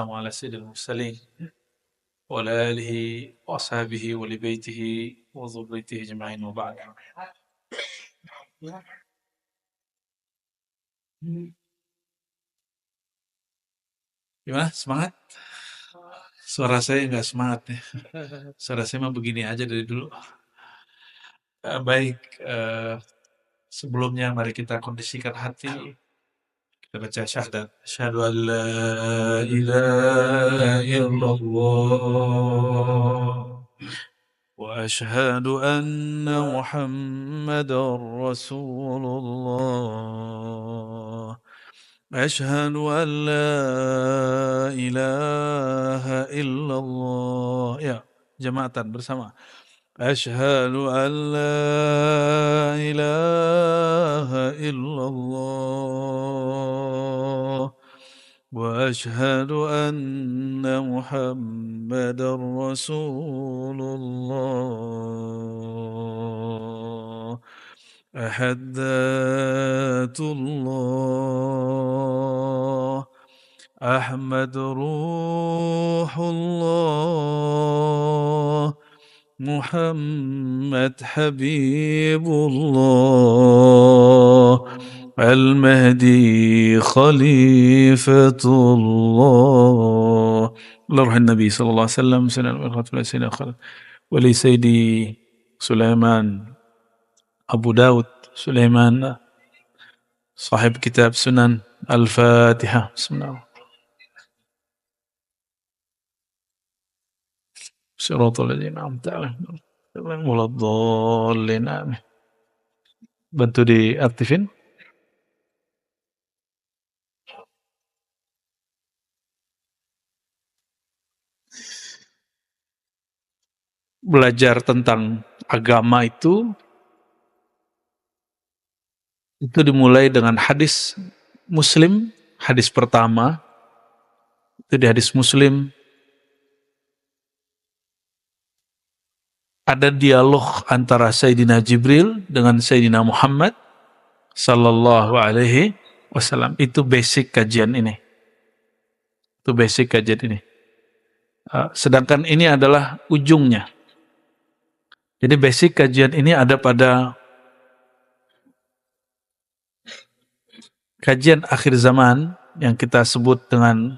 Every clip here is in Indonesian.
والسلام على سيد المرسلين وعلى آله وأصحابه ولبيته وذريته أجمعين وبعد. Gimana? Semangat? Suara saya nggak semangat nih. Suara saya mah begini aja dari dulu. Baik, sebelumnya mari kita kondisikan hati. Kita baca syahadat. Asyhadu an la ilaha illallah wa asyhadu anna Muhammadar Rasulullah. أشهد أن لا إله إلا الله. Ya, jamaatan bersama. أشهد أن لا إله إلا الله وأشهد أن محمدا رسول الله. أحدث الله أحمد روح الله محمد حبيب الله المهدي خليفة الله. لروح النبي صلى الله عليه وسلم سنة ولسيدي سليمان Abu Daud Sulaiman sahib kitab Sunan Al-Fatihah. Bismillah. Shiratal ladzina an'amta 'alaihim ghairil waladdallin. Amin. Bantu diaktifin. Belajar tentang agama itu dimulai dengan hadis Muslim. Hadis pertama itu di hadis Muslim ada dialog antara Sayyidina Jibril dengan Sayyidina Muhammad sallallahu alaihi wasallam. Itu basic kajian ini. Sedangkan ini adalah ujungnya. Jadi basic kajian ini ada pada kajian akhir zaman yang kita sebut dengan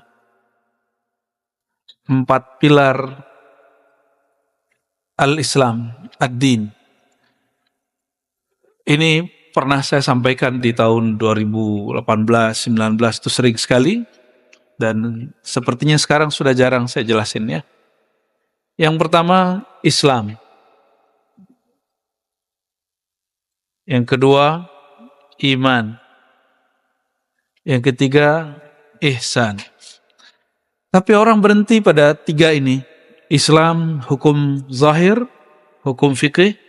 4 pilar al-Islam, ad-din. Ini pernah saya sampaikan di tahun 2018, 19 itu sering sekali dan sepertinya sekarang sudah jarang saya jelasin ya. Yang pertama Islam. Yang kedua iman. Yang ketiga, ihsan. Tapi orang berhenti pada 3 ini. Islam, hukum zahir, hukum fikih,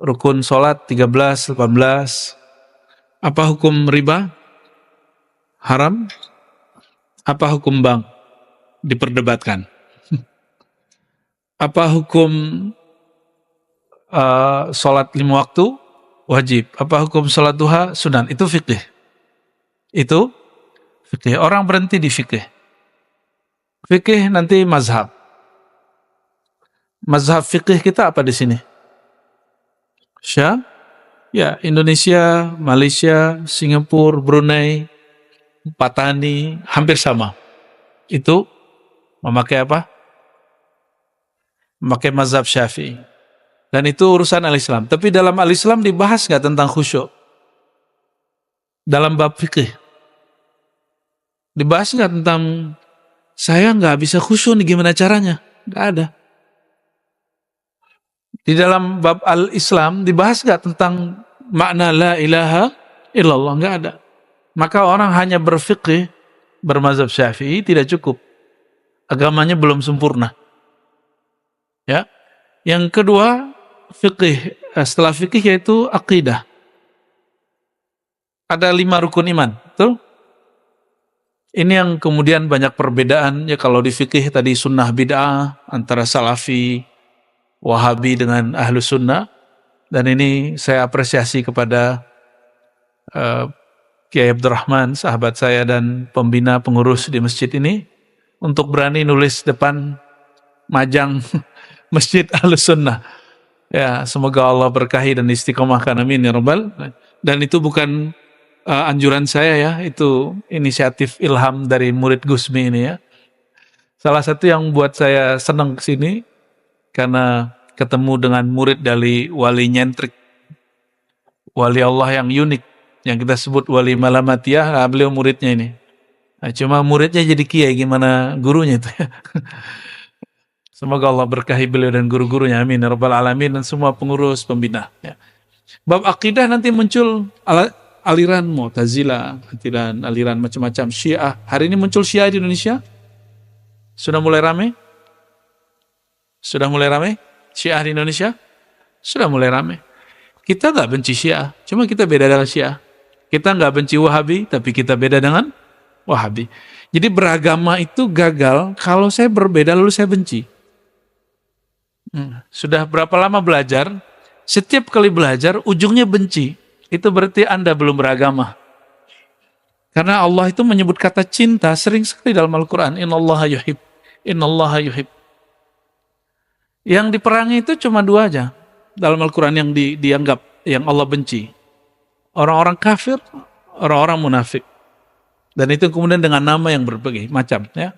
rukun sholat 13, 18. Apa hukum riba? Haram. Apa hukum bank? Diperdebatkan. Apa hukum sholat 5 waktu? Wajib. Apa hukum sholat duha? Sunan. Itu fikih. Orang berhenti di fikih. Fikih nanti mazhab. Mazhab fikih kita apa di sini? Ya, Indonesia, Malaysia, Singapura, Brunei, Patani, hampir sama. Itu memakai apa? Memakai mazhab Syafi'i. Dan itu urusan al-Islam. Tapi dalam al-Islam dibahas nggak tentang khusyuk? Dalam bab fikih. Dibahas nggak tentang saya nggak bisa khusyuk nih, gimana caranya? Nggak ada. Di dalam bab al-Islam dibahas nggak tentang makna la ilaha illallah? Nggak ada. Maka orang hanya berfikih, bermazhab Syafi'i tidak cukup. Agamanya belum sempurna. Ya. Yang kedua, fikih. Setelah fikih yaitu akidah. Ada 5 rukun iman, betul? Ini yang kemudian banyak perbedaan ya. Kalau di fikih tadi sunnah bid'ah antara salafi, wahabi dengan ahlu sunnah. Dan ini saya apresiasi kepada Kiai Abdurrahman, sahabat saya dan pembina pengurus di masjid ini, untuk berani nulis depan majang Masjid Ahlussunnah. Ya, semoga Allah berkahi dan istiqomahkan, amin ya rabbal. Dan itu bukan anjuran saya ya, itu inisiatif ilham dari murid Gusmi ini ya. Salah satu yang buat saya senang kesini karena ketemu dengan murid dari wali nyentrik, wali Allah yang unik, yang kita sebut wali malamatiyah. Nah, beliau muridnya ini. Nah, cuma muridnya jadi kiai, gimana gurunya itu ya. Semoga Allah berkahi beliau dan guru-gurunya, amin ya rabbal alamin, dan semua pengurus pembina ya. Bab akidah nanti muncul aliran Mu'tazilah, aliran macam-macam Syiah. Hari ini muncul Syiah di Indonesia. Sudah mulai ramai? Sudah mulai ramai Syiah di Indonesia? Sudah mulai ramai. Kita nggak benci Syiah, cuma kita beda dengan Syiah. Kita nggak benci Wahabi, tapi kita beda dengan Wahabi. Jadi beragama itu gagal kalau saya berbeda lalu saya benci. Sudah berapa lama belajar? Setiap kali belajar ujungnya benci. Itu berarti Anda belum beragama. Karena Allah itu menyebut kata cinta sering sekali dalam Al-Quran. Innallaha yuhib. Innallaha yuhib. Yang diperangi itu cuma dua aja dalam Al-Quran yang dianggap, yang Allah benci. Orang-orang kafir, orang-orang munafik. Dan itu kemudian dengan nama yang berbagai macam. Ya.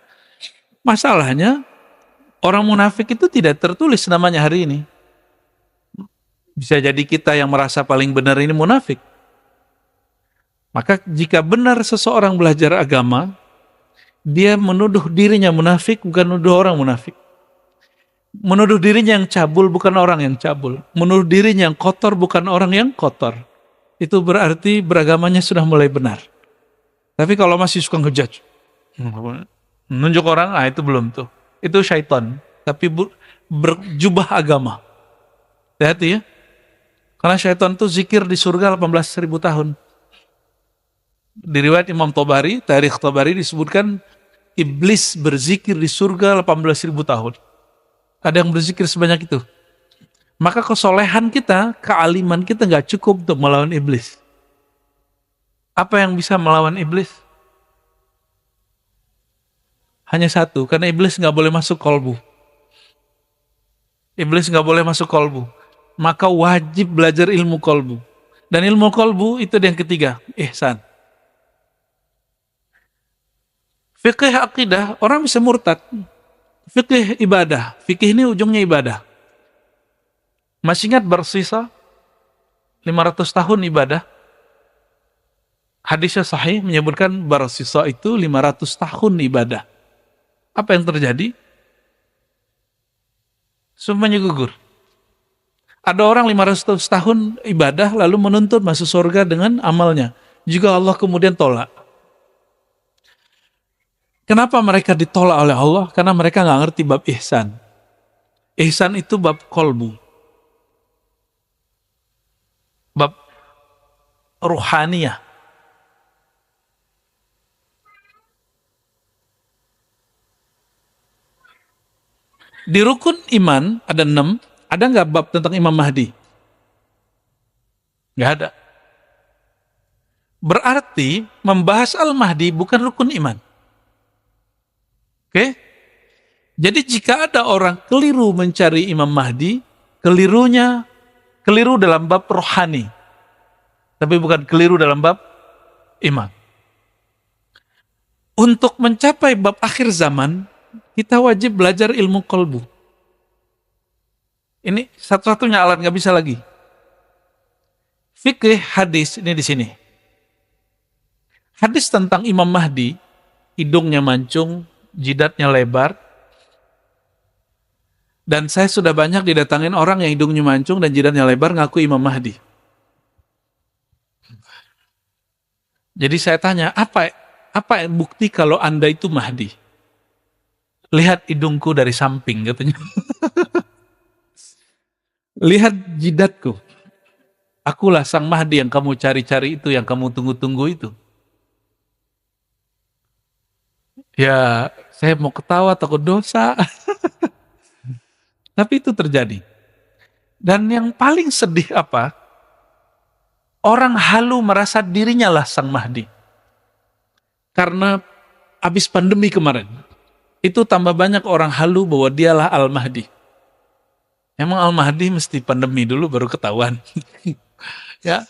Masalahnya, orang munafik itu tidak tertulis namanya hari ini. Bisa jadi kita yang merasa paling benar ini munafik. Maka jika benar seseorang belajar agama, dia menuduh dirinya munafik, bukan menuduh orang munafik. Menuduh dirinya yang cabul, bukan orang yang cabul. Menuduh dirinya yang kotor, bukan orang yang kotor. Itu berarti beragamanya sudah mulai benar. Tapi kalau masih suka ngejudge, menunjuk orang, itu belum tuh. Itu syaitan, tapi berjubah agama. Hati-hati ya. Karena syaitan itu zikir di surga 18.000 tahun. Di riwayat Imam Tabari, Tarikh Tabari disebutkan iblis berzikir di surga 18.000 tahun. Ada yang berzikir sebanyak itu. Maka kesolehan kita, kealiman kita nggak cukup untuk melawan iblis. Apa yang bisa melawan iblis? Hanya satu, karena iblis nggak boleh masuk kolbu. Iblis nggak boleh masuk kolbu. Maka wajib belajar ilmu kolbu. Dan ilmu kolbu itu yang ketiga, ihsan. Fikih akidah, orang bisa murtad. Fikih ibadah, fikih ini ujungnya ibadah. Masih ingat bersisa 500 tahun ibadah? Hadisnya sahih menyebutkan bersisa itu 500 tahun ibadah. Apa yang terjadi? Semuanya gugur. Ada orang 500 tahun ibadah lalu menuntut masuk surga dengan amalnya. Juga Allah kemudian tolak. Kenapa mereka ditolak oleh Allah? Karena mereka nggak ngerti bab ihsan. Ihsan itu bab kolbu. Bab ruhaniyah. Di rukun iman ada 6. Ada nggak bab tentang Imam Mahdi? Nggak ada. Berarti membahas Al-Mahdi bukan rukun iman. Oke? Jadi jika ada orang keliru mencari Imam Mahdi, keliru dalam bab rohani. Tapi bukan keliru dalam bab iman. Untuk mencapai bab akhir zaman, kita wajib belajar ilmu kolbu. Ini satu-satunya alat, nggak bisa lagi. Fikih hadis ini di sini. Hadis tentang Imam Mahdi, hidungnya mancung, jidatnya lebar. Dan saya sudah banyak didatangin orang yang hidungnya mancung dan jidatnya lebar ngaku Imam Mahdi. Jadi saya tanya, apa bukti kalau Anda itu Mahdi? Lihat hidungku dari samping katanya. Lihat jidatku. Akulah sang Mahdi yang kamu cari-cari itu, yang kamu tunggu-tunggu itu. Ya, saya mau ketawa takut dosa. Tapi itu terjadi. Dan yang paling sedih apa? Orang halu merasa dirinya lah Sang Mahdi. Karena habis pandemi kemarin, itu tambah banyak orang halu bahwa dialah Al-Mahdi. Emang Al-Mahdi mesti pandemi dulu baru ketahuan. Ya.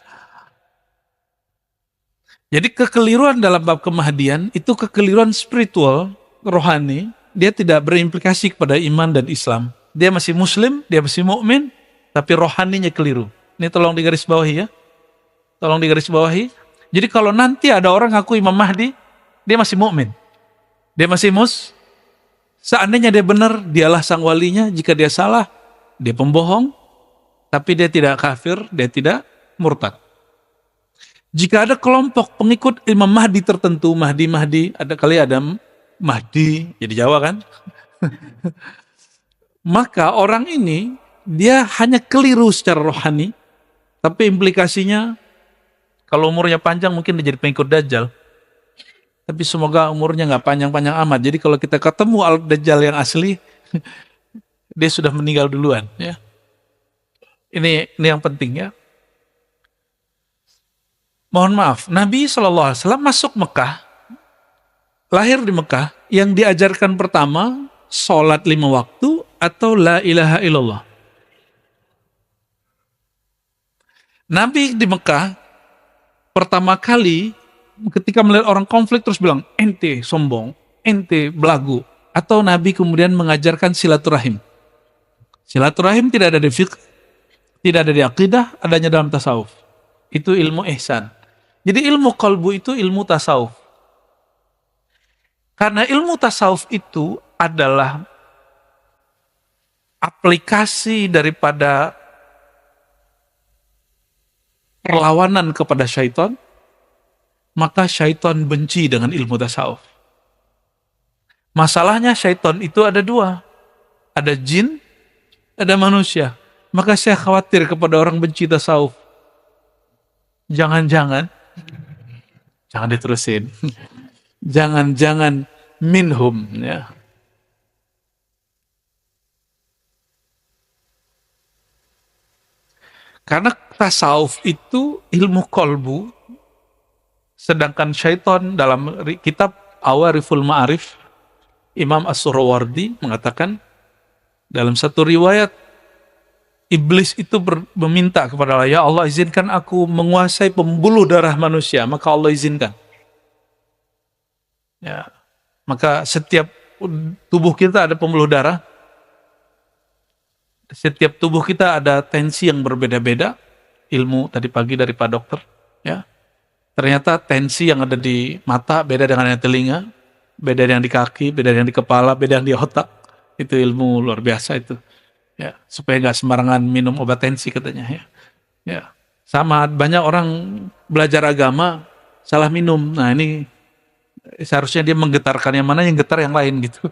Jadi kekeliruan dalam bab kemahdian itu kekeliruan spiritual, rohani. Dia tidak berimplikasi kepada iman dan Islam. Dia masih Muslim, dia masih mukmin, tapi rohaninya keliru. Ini tolong digarisbawahi ya. Tolong digarisbawahi. Jadi kalau nanti ada orang ngaku Imam Mahdi, dia masih mukmin. Dia masih seandainya dia benar, dialah sang walinya. Jika dia salah, dia pembohong. Tapi dia tidak kafir, dia tidak murtad. Jika ada kelompok pengikut Imam Mahdi tertentu, Mahdi, ada Mahdi, jadi Jawa kan? Maka orang ini, dia hanya keliru secara rohani, tapi implikasinya, kalau umurnya panjang mungkin dia jadi pengikut Dajjal. Tapi semoga umurnya nggak panjang-panjang amat. Jadi kalau kita ketemu Al-Dajjal yang asli, dia sudah meninggal duluan. Ya. Ini yang penting ya. Mohon maaf, Nabi SAW masuk Mekah, lahir di Mekah, yang diajarkan pertama, sholat 5 waktu atau la ilaha illallah. Nabi di Mekah, pertama kali, ketika melihat orang konflik terus bilang, ente sombong, ente belagu. Atau Nabi kemudian mengajarkan silaturahim. Silaturahim tidak ada di fiqh, tidak ada di akidah, adanya dalam tasawuf. Itu ilmu ihsan. Jadi ilmu qalbu itu ilmu tasawuf. Karena ilmu tasawuf itu adalah aplikasi daripada perlawanan kepada syaitan, maka syaitan benci dengan ilmu tasawuf. Masalahnya syaitan itu ada 2. Ada jin, ada manusia. Maka saya khawatir kepada orang benci tasawuf. Jangan diterusin. Jangan minhum ya. Karena tasawuf itu ilmu kolbu, sedangkan syaitan dalam kitab Awariful Ma'arif, Imam As-Surawardi mengatakan dalam satu riwayat, Iblis itu meminta kepada Allah, ya Allah izinkan aku menguasai pembuluh darah manusia, maka Allah izinkan. Ya, maka setiap tubuh kita ada pembuluh darah, setiap tubuh kita ada tensi yang berbeda-beda. Ilmu tadi pagi dari Pak Dokter, ya ternyata tensi yang ada di mata beda dengan yang telinga, beda yang di kaki, beda yang di kepala, beda yang di otak. Itu ilmu luar biasa itu. Ya, supaya nggak sembarangan minum obat tensi katanya ya. Ya, sama banyak orang belajar agama salah minum. Nah ini seharusnya dia menggetarkan yang mana, yang getar yang lain gitu.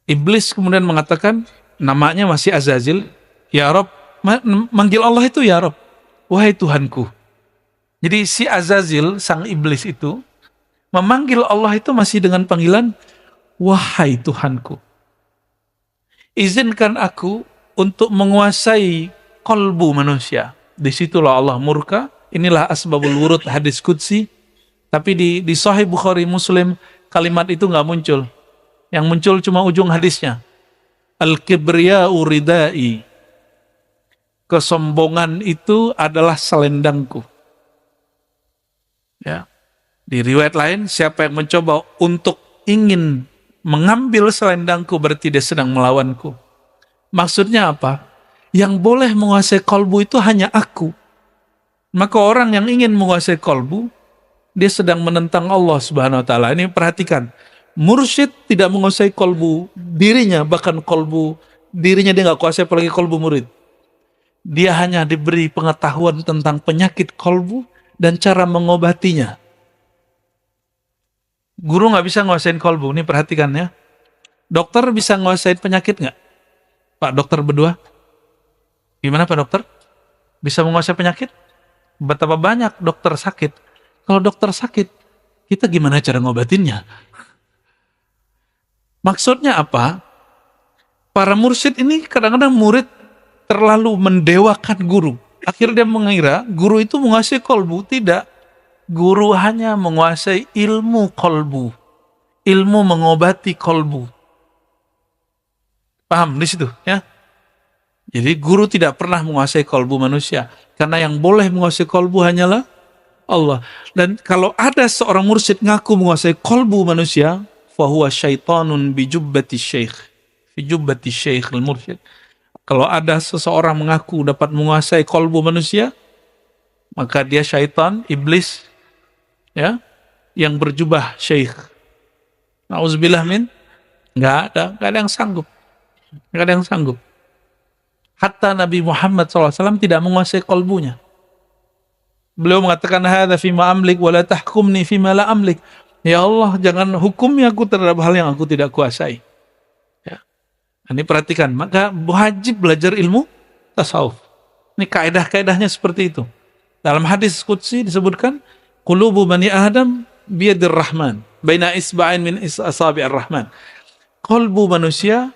Iblis kemudian mengatakan, namanya masih Azazil, ya Rob, manggil Allah itu ya Rob, wahai Tuhanku. Jadi si Azazil, sang iblis itu memanggil Allah itu masih dengan panggilan wahai Tuhanku, izinkan aku untuk menguasai kolbu manusia. Disitulah Allah murka. Inilah asbabul wurud hadis qudsi. Tapi di Sahih Bukhari Muslim kalimat itu nggak muncul. Yang muncul cuma ujung hadisnya. Al-kibriya'u ridai. Kesombongan itu adalah selendangku. Ya. Di riwayat lain, siapa yang mencoba untuk ingin mengambil selendangku berarti dia sedang melawanku. Maksudnya apa? Yang boleh menguasai kolbu itu hanya aku. Maka orang yang ingin menguasai kolbu, dia sedang menentang Allah Subhanahu wa taala. Ini perhatikan. Mursyid tidak menguasai kolbu dirinya, bahkan kolbu dirinya dia nggak kuasai, apalagi kolbu murid. Dia hanya diberi pengetahuan tentang penyakit kolbu dan cara mengobatinya. Guru nggak bisa nguasain kolbu, ini perhatikan ya. Dokter bisa nguasain penyakit nggak? Pak dokter berdua? Gimana Pak dokter? Bisa menguasai penyakit? Betapa banyak dokter sakit. Kalau dokter sakit, kita gimana cara ngobatinnya? Maksudnya apa? Para mursyid ini kadang-kadang murid terlalu mendewakan guru. Akhirnya dia mengira guru itu menguasai kolbu. Tidak. Guru hanya menguasai ilmu kolbu. Ilmu mengobati kolbu. Paham di situ ya? Jadi guru tidak pernah menguasai kolbu manusia. Karena yang boleh menguasai kolbu hanyalah Allah. Dan kalau ada seorang mursyid ngaku menguasai kolbu manusia, fahuwa syaitanun bijubbati syekh. Bijubbati syekh al-mursyid. Kalau ada seseorang mengaku dapat menguasai kolbu manusia, maka dia syaitan, iblis, ya, yang berjubah syekh. Nauzubillah min, nggak ada yang sanggup, nggak ada yang sanggup. Hatta Nabi Muhammad SAW tidak menguasai kolbunya. Beliau mengatakan, hadza fima amlik wa la tahkumni fima la amlik. Ya Allah, jangan hukumi aku terhadap hal yang aku tidak kuasai. Ini perhatikan, maka wajib belajar ilmu tasawuf. Ini kaedah-kaedahnya seperti itu. Dalam hadis qudsi disebutkan, qulubu bani Adam biyadir rahman, baina isba'in min asabi'ir rahman. Kolbu manusia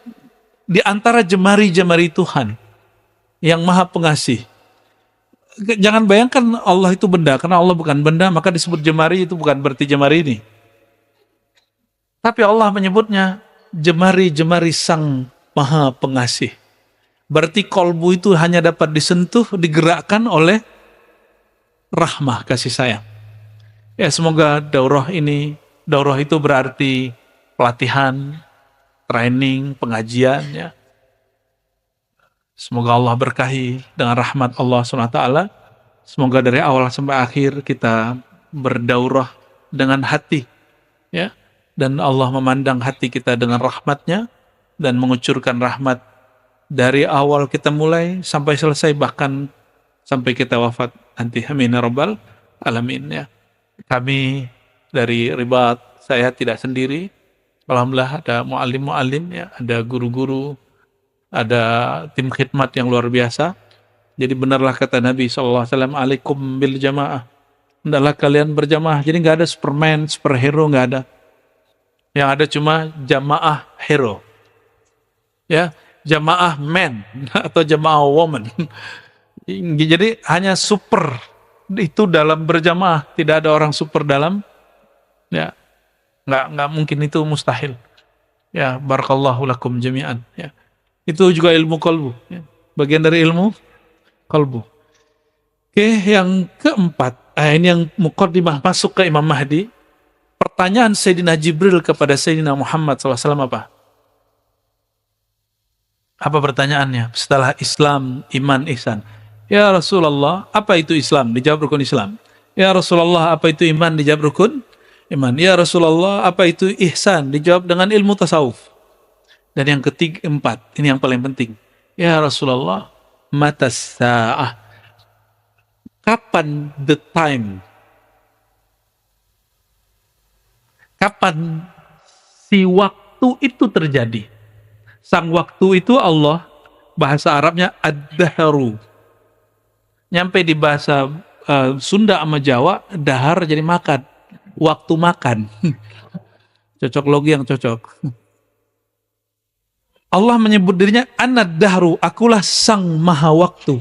di antara jemari-jemari Tuhan yang Maha Pengasih. Jangan bayangkan Allah itu benda, karena Allah bukan benda, maka disebut jemari, itu bukan berarti jemari ini. Tapi Allah menyebutnya jemari-jemari Sang Maha Pengasih. Berarti kolbu itu hanya dapat disentuh, digerakkan oleh rahmah, kasih sayang. Ya, semoga daurah itu berarti pelatihan, training, pengajian, ya. Semoga Allah berkahi dengan rahmat Allah SWT. Semoga dari awal sampai akhir kita berdaurah dengan hati, ya. Dan Allah memandang hati kita dengan rahmatnya, dan mengucurkan rahmat dari awal kita mulai sampai selesai, bahkan sampai kita wafat nanti. Amin ya rabbal alamin, ya. Kami dari Ribat, saya tidak sendiri. Alhamdulillah ada mu'allim-mu'allim, ya, ada guru-guru, ada tim khidmat yang luar biasa. Jadi benarlah kata Nabi SAW, alaikum bil jamaah. Hendaklah kalian berjamaah. Jadi nggak ada superman, superhero, nggak ada. Yang ada cuma jamaah hero. Ya, jamaah man atau jamaah woman. Jadi hanya super itu dalam berjamaah, tidak ada orang super dalam, ya, nggak mungkin, itu mustahil. Ya, barakallahu lakum jami'an. Ya, itu juga ilmu kolbu, ya. Bagian dari ilmu kolbu. Oke, yang keempat, ini yang muqaddimah masuk ke Imam Mahdi. Pertanyaan Sayyidina Jibril kepada Sayyidina Muhammad SAW apa? Apa pertanyaannya? Setelah Islam, iman, ihsan. Ya Rasulullah, apa itu Islam? Dijawab rukun Islam. Ya Rasulullah, apa itu iman? Dijawab rukun iman. Ya Rasulullah, apa itu ihsan? Dijawab dengan ilmu tasawuf. Dan yang keempat, ini yang paling penting. Ya Rasulullah, matas sa'ah. Kapan the time? Kapan si waktu itu terjadi? Sang waktu itu Allah, bahasa Arabnya ad-dahru. Nyampe di bahasa Sunda sama Jawa, dahar jadi makan. Waktu makan. Cocok logi yang cocok. Allah menyebut dirinya anad-dahru, akulah sang maha waktu.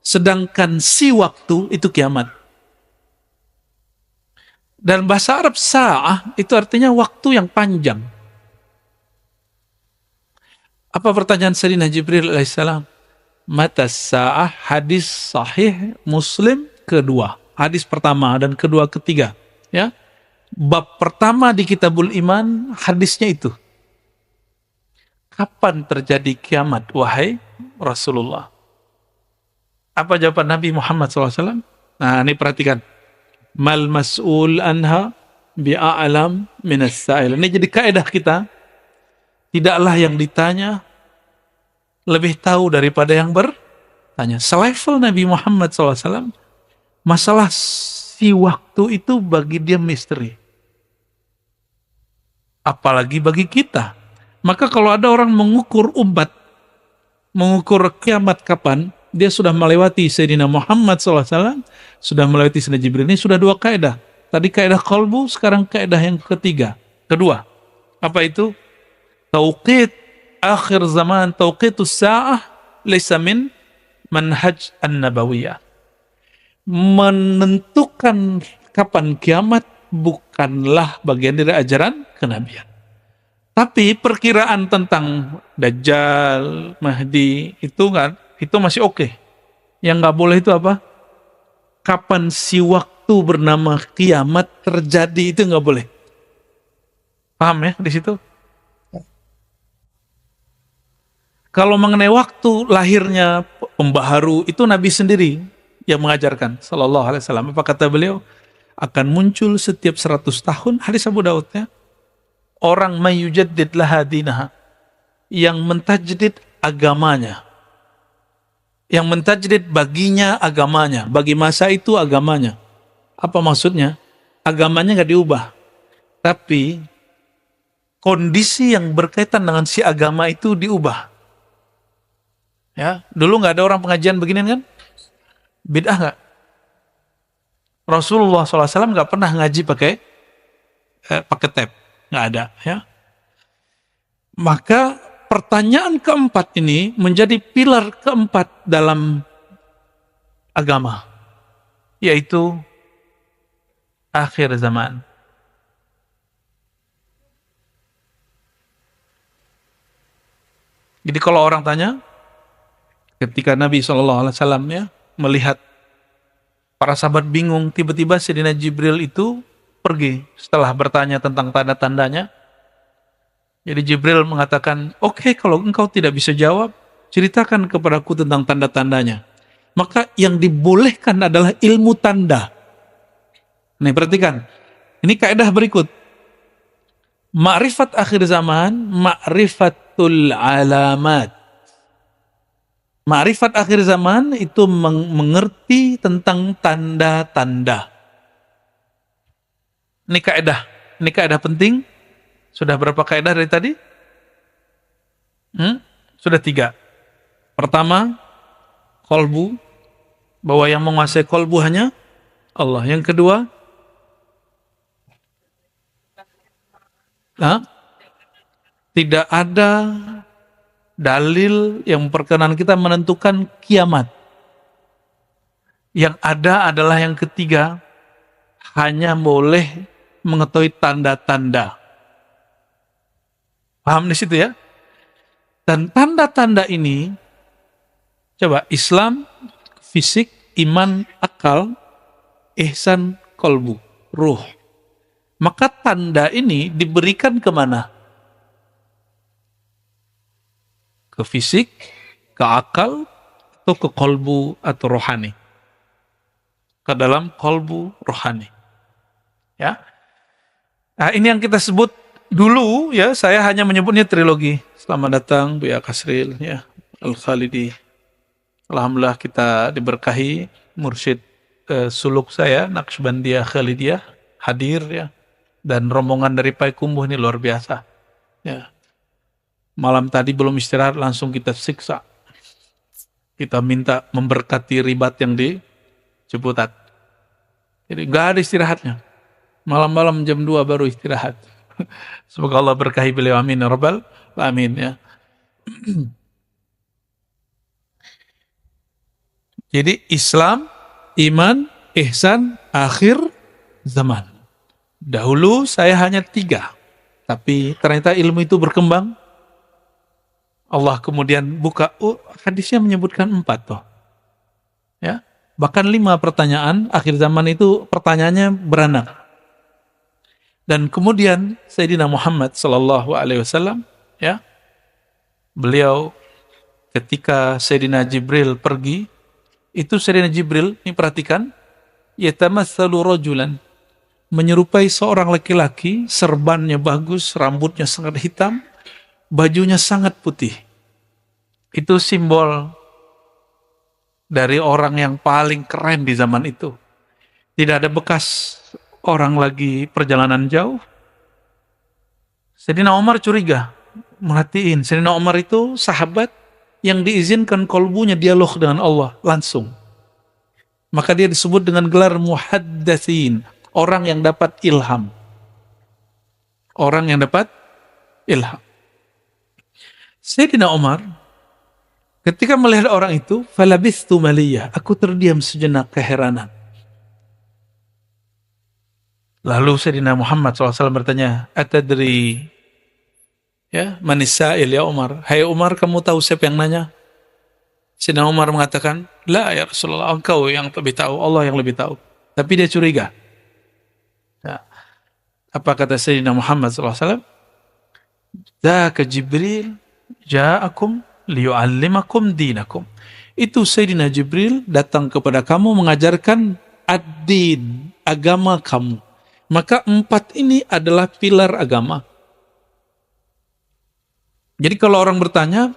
Sedangkan si waktu itu kiamat. Dan bahasa Arab sa'ah itu artinya waktu yang panjang. Apa pertanyaan Sayyidina Jibril alaihissalam? Mata sa'ah, hadis sahih Muslim kedua. Hadis pertama dan kedua ketiga. Ya, bab pertama di Kitabul Iman, hadisnya itu. Kapan terjadi kiamat, wahai Rasulullah? Apa jawaban Nabi Muhammad SAW? Nah, ini perhatikan. Mal mas'ul anha bi'a'lam minas sa'il. Ini jadi kaidah kita. Tidaklah yang ditanya lebih tahu daripada yang bertanya. Selevel Nabi Muhammad SAW, masalah si waktu itu bagi dia misteri. Apalagi bagi kita. Maka kalau ada orang mengukur umat, mengukur kiamat kapan, dia sudah melewati Sayyidina Muhammad SAW, sudah melewati Sayyidina Jibril. Ini sudah dua kaidah. Tadi kaidah qalbu, sekarang kaidah yang ketiga. Kedua, apa itu? Tauqit akhir zaman, tauqitus sa'ah laisa min manhaj an-nabawiyah. Menentukan kapan kiamat bukanlah bagian dari ajaran kenabian. Tapi perkiraan tentang Dajjal, Mahdi itu masih oke. Yang nggak boleh itu apa? Kapan si waktu bernama kiamat terjadi, itu nggak boleh. Paham ya di situ? Kalau mengenai waktu lahirnya pembaharu, itu Nabi sendiri yang mengajarkan, sallallahu alaihi wasallam. Apa kata beliau? Akan muncul setiap 100 tahun, hadis Abu Daud ya, orang mayujaddid laha dinaha, yang mentajdid agamanya, yang mentajdid baginya agamanya, bagi masa itu agamanya. Apa maksudnya? Agamanya nggak diubah, tapi kondisi yang berkaitan dengan si agama itu diubah. Ya, dulu nggak ada orang pengajian beginian kan? Bid'ah nggak? Rasulullah SAW nggak pernah ngaji pakai tape, nggak ada. Ya. Maka pertanyaan keempat ini menjadi pilar keempat dalam agama, yaitu akhir zaman. Jadi kalau orang tanya, ketika Nabi SAW ya melihat para sahabat bingung, tiba-tiba Sayyidina Jibril itu pergi setelah bertanya tentang tanda-tandanya. Jadi Jibril mengatakan, oke, kalau engkau tidak bisa jawab, ceritakan kepadaku tentang tanda-tandanya. Maka yang dibolehkan adalah ilmu tanda. Nih perhatikan, ini kaidah berikut. Ma'rifat akhir zaman, ma'rifatul alamat. Ma'rifat akhir zaman itu mengerti tentang tanda-tanda. Ini kaidah penting. Sudah berapa kaidah dari tadi? Sudah 3. Pertama, kolbu, bahwa yang menguasai kolbu hanya Allah. Yang kedua, tidak ada dalil yang memperkenan kita menentukan kiamat. Yang ada adalah yang ketiga, hanya boleh mengetahui tanda-tanda. Paham di situ ya? Dan tanda-tanda ini, coba Islam, fisik, iman, akal, ihsan, kolbu, ruh. Maka tanda ini diberikan kemana? Ke fisik, ke akal, atau ke kolbu atau rohani. Ke dalam kolbu rohani. Ya. Nah, ini yang kita sebut dulu ya, saya hanya menyebutnya trilogi. Selamat datang Buya Kasril ya, Al-Khalidi. Alhamdulillah kita diberkahi mursyid suluk saya, Naqsybandiyah Khalidiyah, hadir ya. Dan rombongan dari Payakumbuh ini luar biasa. Ya. Malam tadi belum istirahat, langsung kita siksa. Kita minta memberkati ribat yang di Ciputat. Jadi gak ada istirahatnya. Malam-malam jam 2 baru istirahat. Semoga Allah berkahi beliau, amin ya rabbal alamin ya. Jadi Islam, iman, ihsan, akhir zaman. Dahulu saya hanya 3. Tapi ternyata ilmu itu berkembang. Allah kemudian buka, hadisnya menyebutkan 4 toh. Ya, bahkan 5 pertanyaan, akhir zaman itu pertanyaannya beranak. Dan kemudian Sayyidina Muhammad sallallahu alaihi wasallam ya, beliau ketika Sayyidina Jibril pergi, itu Sayyidina Jibril, ini perhatikan, yatamatsalu rajulan, menyerupai seorang laki-laki, serbannya bagus, rambutnya sangat hitam, bajunya sangat putih. Itu simbol dari orang yang paling keren di zaman itu. Tidak ada bekas orang lagi perjalanan jauh. Sayyidina Umar curiga, merhatiin. Sayyidina Umar itu sahabat yang diizinkan kolbunya dialog dengan Allah langsung. Maka dia disebut dengan gelar muhaddatsin, orang yang dapat ilham. Orang yang dapat ilham. Sayyidina Umar Ketika melihat orang itu, falabithtu maliyah, aku terdiam sejenak keheranan. Lalu Sayyidina Muhammad SAW bertanya, atadri, ya, manis sa'il ya Umar. Hai Umar, kamu tahu siapa yang nanya? Sayyidina Umar mengatakan, la ya Rasulullah, engkau yang lebih tahu, Allah yang lebih tahu. Tapi dia curiga. Ya. Apa kata Sayyidina Muhammad SAW? Dzaka Jibril ja'akum liyu'allimakum dinakum. Itu Sayyidina Jibril datang kepada kamu mengajarkan ad-din, agama kamu. Maka 4 ini adalah pilar agama. Jadi kalau orang bertanya,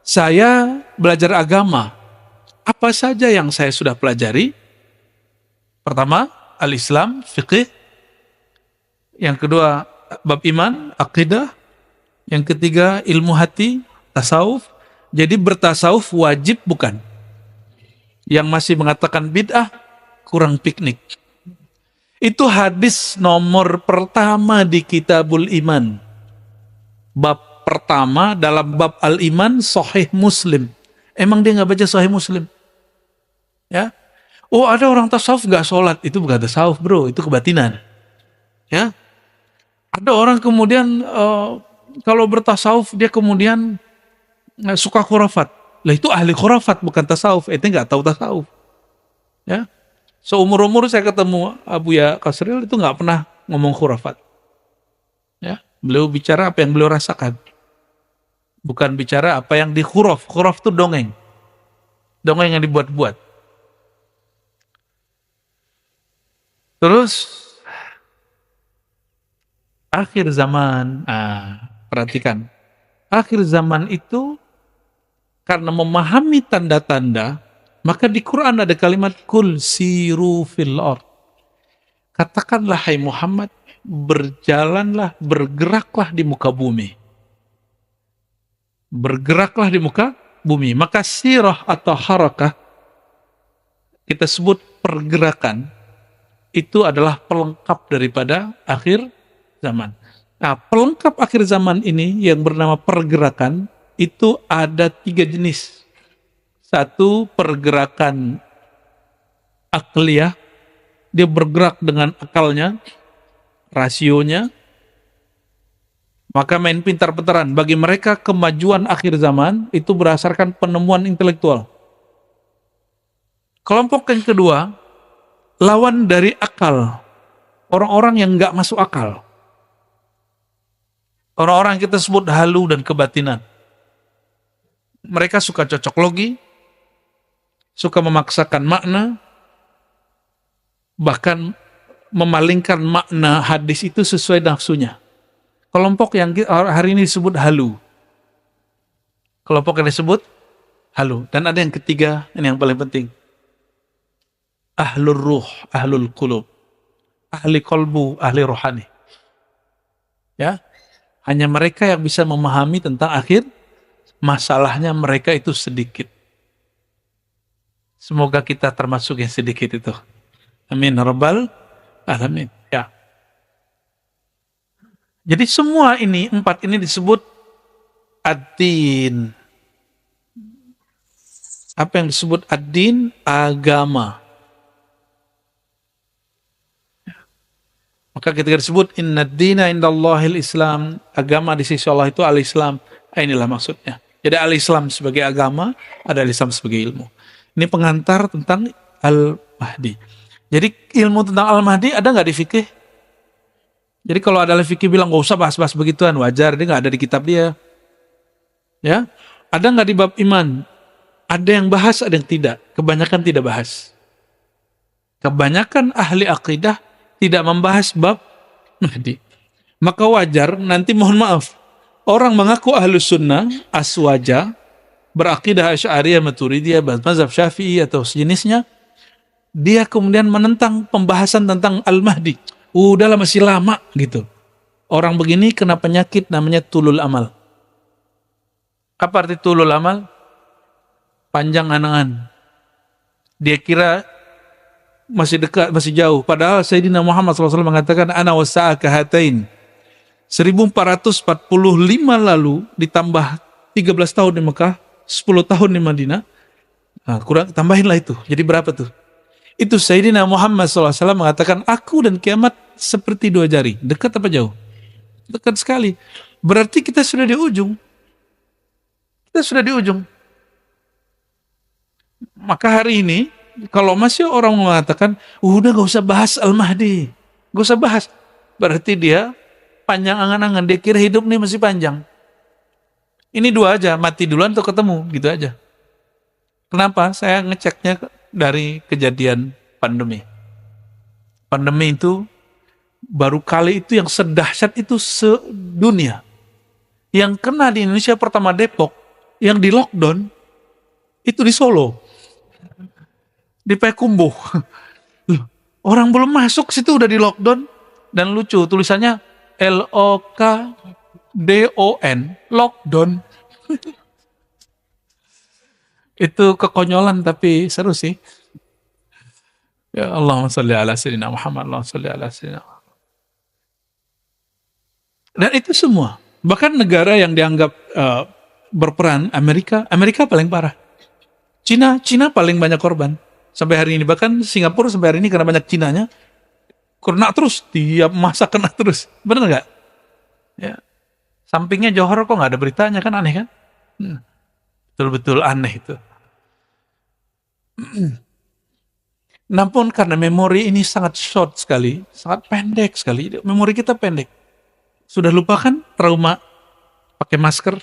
saya belajar agama, apa saja yang saya sudah pelajari? Pertama, al-Islam, fiqih. Yang kedua, bab iman, akidah. Yang ketiga, ilmu hati, tasawuf. Jadi bertasawuf wajib bukan? Yang masih mengatakan bid'ah, kurang piknik. Itu hadis nomor pertama di Kitabul Iman. Bab pertama dalam bab Al-Iman, Sahih Muslim. Emang dia nggak baca Sahih Muslim? Ya. Oh, ada orang tasawuf nggak sholat, itu bukan tasawuf bro, itu kebatinan. Ya. Ada orang kemudian kalau bertasawuf dia kemudian suka khurafat. Lah itu ahli khurafat bukan tasawuf, itu nggak tahu tasawuf. Ya. Seumur-umur saya ketemu Abu Ya Kasril itu nggak pernah ngomong khurafat. Ya, beliau bicara apa yang beliau rasakan. Bukan bicara apa yang di khuraf. Khuraf itu dongeng. Dongeng yang dibuat-buat. Terus akhir zaman, perhatikan. Akhir zaman itu karena memahami tanda-tanda, maka di Quran ada kalimat kul siru fil ard. Katakanlah hai Muhammad, berjalanlah, bergeraklah di muka bumi. Bergeraklah di muka bumi. Maka sirah atau harakah, kita sebut pergerakan, itu adalah pelengkap daripada akhir zaman. Nah, pelengkap akhir zaman ini yang bernama pergerakan, itu ada 3 jenis. Satu, pergerakan akliyah, dia bergerak dengan akalnya, rasionya, maka main pintar-pintaran. Bagi mereka kemajuan akhir zaman itu berdasarkan penemuan intelektual. Kelompok yang kedua, lawan dari akal, orang-orang yang nggak masuk akal, orang-orang yang kita sebut halu dan kebatinan. Mereka suka cocok logi, suka memaksakan makna, bahkan memalingkan makna hadis itu sesuai nafsunya. Kelompok yang hari ini disebut halu. Kelompok yang disebut halu. Dan ada yang ketiga, ini yang paling penting. Ahlul ruh, ahlul qulub. Ahli kolbu, ahli rohani. Ya, hanya mereka yang bisa memahami tentang akhir, masalahnya mereka itu sedikit. Semoga kita termasuk yang sedikit itu. Amin. Rabbal alamin. Ya. Jadi semua ini, 4 ini disebut ad-din. Apa yang disebut ad-din? Agama. Maka ketika disebut inna ad-dina indallahil Islam, agama di sisi Allah itu al-Islam. Inilah maksudnya. Jadi al-Islam sebagai agama, ada al-Islam sebagai ilmu. Ini pengantar tentang Al-Mahdi. Jadi ilmu tentang Al-Mahdi ada nggak di fikih? Jadi kalau ada ahli fikih bilang nggak usah bahas-bahas begituan, wajar, dia nggak ada di kitab dia. Ya, ada nggak di bab iman? Ada yang bahas, ada yang tidak. Kebanyakan tidak bahas. Kebanyakan ahli akidah tidak membahas bab Mahdi. Maka wajar, nanti mohon maaf, orang mengaku ahlus sunnah, aswaja, berakidah Asy'ariyah, Maturidiyah, mazhab Syafi'i atau sejenisnya, dia kemudian menentang pembahasan tentang Al-Mahdi. Udahlah masih lama gitu. Orang begini kena penyakit namanya tulul amal. Apa arti tulul amal? Panjang angan. Dia kira masih dekat, masih jauh. Padahal Sayyidina Muhammad SAW mengatakan ana wasa'aka hatain. 1445 lalu ditambah 13 tahun di Mekah, 10 tahun di Madinah. Nah, kurang tambahinlah itu. Jadi berapa tuh? Itu Sayyidina Muhammad SAW mengatakan, aku dan kiamat seperti 2 jari. Dekat apa jauh? Dekat sekali. Berarti kita sudah di ujung. Kita sudah di ujung. Maka hari ini, kalau masih orang mengatakan, udah gak usah bahas Al-Mahdi. Gak usah bahas. Berarti dia panjang angan-angan. Dia kira hidup ini masih panjang. Ini 2 aja, mati duluan atau ketemu. Gitu aja. Kenapa? Saya ngeceknya dari kejadian pandemi. Pandemi itu baru kali itu yang sedahsyat itu sedunia. Yang kena di Indonesia pertama Depok, yang di lockdown itu di Solo, di Payakumbuh. Orang belum masuk situ udah di lockdown, dan lucu tulisannya LOKDON, lockdown. Itu kekonyolan tapi seru sih. Ya Allahumma sholli ala sayyidina Muhammad, Allahumma sholli ala sayyidina Muhammad. Dan itu semua. Bahkan negara yang dianggap berperan, Amerika paling parah. Cina paling banyak korban. Sampai hari ini, bahkan Singapura sampai hari ini karena banyak Cinanya, kena terus, tiap masa kena terus. Bener nggak? Ya. Sampingnya Johor kok nggak ada beritanya, kan aneh kan? Betul-betul aneh itu. Namun karena memori ini sangat short sekali, sangat pendek sekali, memori kita pendek. Sudah lupa kan trauma pakai masker?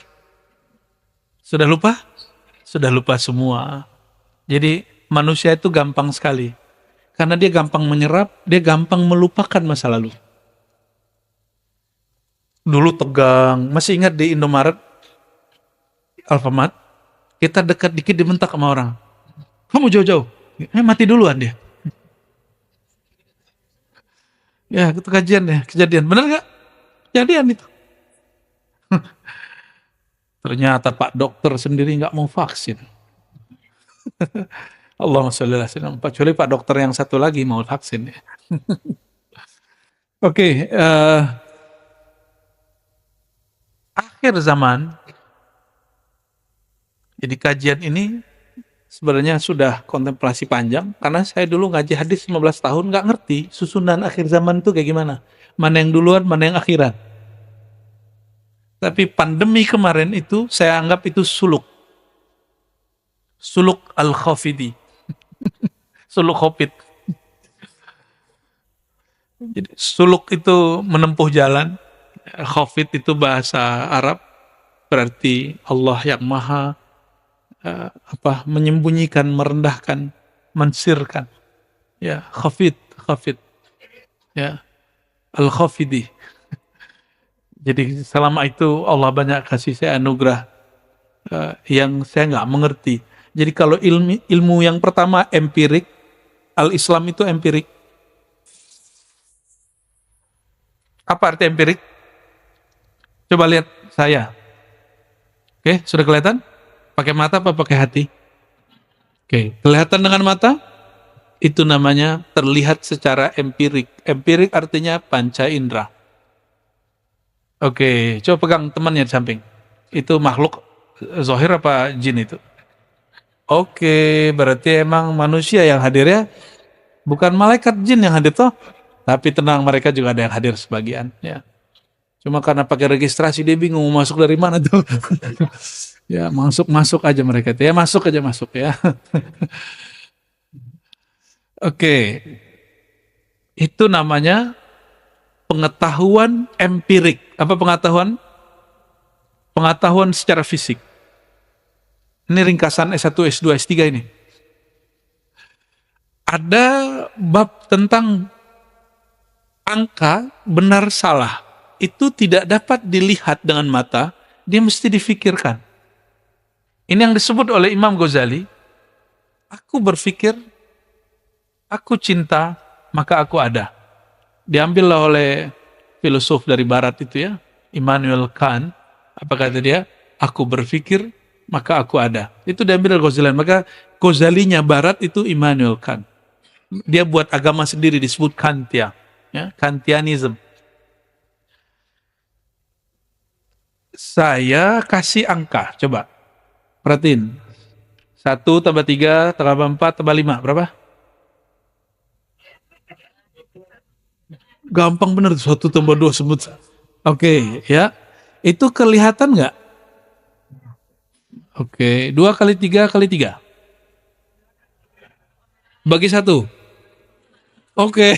Sudah lupa? Sudah lupa semua. Jadi manusia itu gampang sekali. Karena dia gampang menyerap, dia gampang melupakan masa lalu. Dulu tegang, masih ingat di Indomaret, Alfamart, kita dekat dikit dibentak sama orang. Kamu jauh-jauh, mati duluan dia. Ya, itu kejadian. Benar nggak? Kejadian itu. Ternyata Pak Dokter sendiri nggak mau vaksin. Allahumma sholli ala sayyidina Muhammad. Kecuali Pak Dokter yang satu lagi mau vaksin. Oke, akhir zaman. Jadi kajian ini sebenarnya sudah kontemplasi panjang, karena saya dulu ngaji hadis 15 tahun nggak ngerti susunan akhir zaman itu kayak gimana. Mana yang duluan, mana yang akhiran. Tapi pandemi kemarin itu saya anggap itu suluk. Suluk al-khafidi. Suluk khafid. Jadi suluk itu menempuh jalan. Khafid itu bahasa Arab, berarti Allah yang maha menyembunyikan, merendahkan, mensirkan. Ya, khafid. Ya, al-khafidi. Jadi selama itu Allah banyak kasih saya anugerah yang saya nggak mengerti. Jadi kalau ilmu yang pertama empirik, al-Islam itu empirik. Apa arti empirik? Coba lihat saya. Oke, sudah kelihatan? Pakai mata apa pakai hati? Oke, kelihatan dengan mata? Itu namanya terlihat secara empirik. Empirik artinya panca indera. Oke, coba pegang temannya di samping. Itu makhluk zahir apa jin itu? Oke, berarti emang manusia yang hadir ya? Bukan malaikat, jin yang hadir toh? Tapi tenang, mereka juga ada yang hadir sebagian. Ya. Cuma karena pakai registrasi dia bingung mau masuk dari mana tuh. Ya masuk aja mereka itu ya, masuk ya. Oke, itu namanya pengetahuan empirik. Apa pengetahuan? Pengetahuan secara fisik. Ini ringkasan S1, S2, S3 ini. Ada bab tentang angka benar salah. Itu tidak dapat dilihat dengan mata, dia mesti difikirkan. Ini yang disebut oleh Imam Ghazali, aku berpikir, aku cinta, maka aku ada. Diambillah oleh filosof dari barat itu ya, Immanuel Kant. Apa kata dia? Aku berpikir, maka aku ada. Itu diambil dari Ghazali. Maka Ghazalinya barat itu Immanuel Kant. Dia buat agama sendiri disebut Kantia, ya, Kantianism. Saya kasih angka, coba Perhatiin. 1 tambah 3 tambah 4 tambah 5. Berapa? Gampang bener. 1 tambah 2 sebut. Oke, ya. Itu kelihatan nggak? Oke. 2 kali 3 kali 3. Bagi 1. Oke.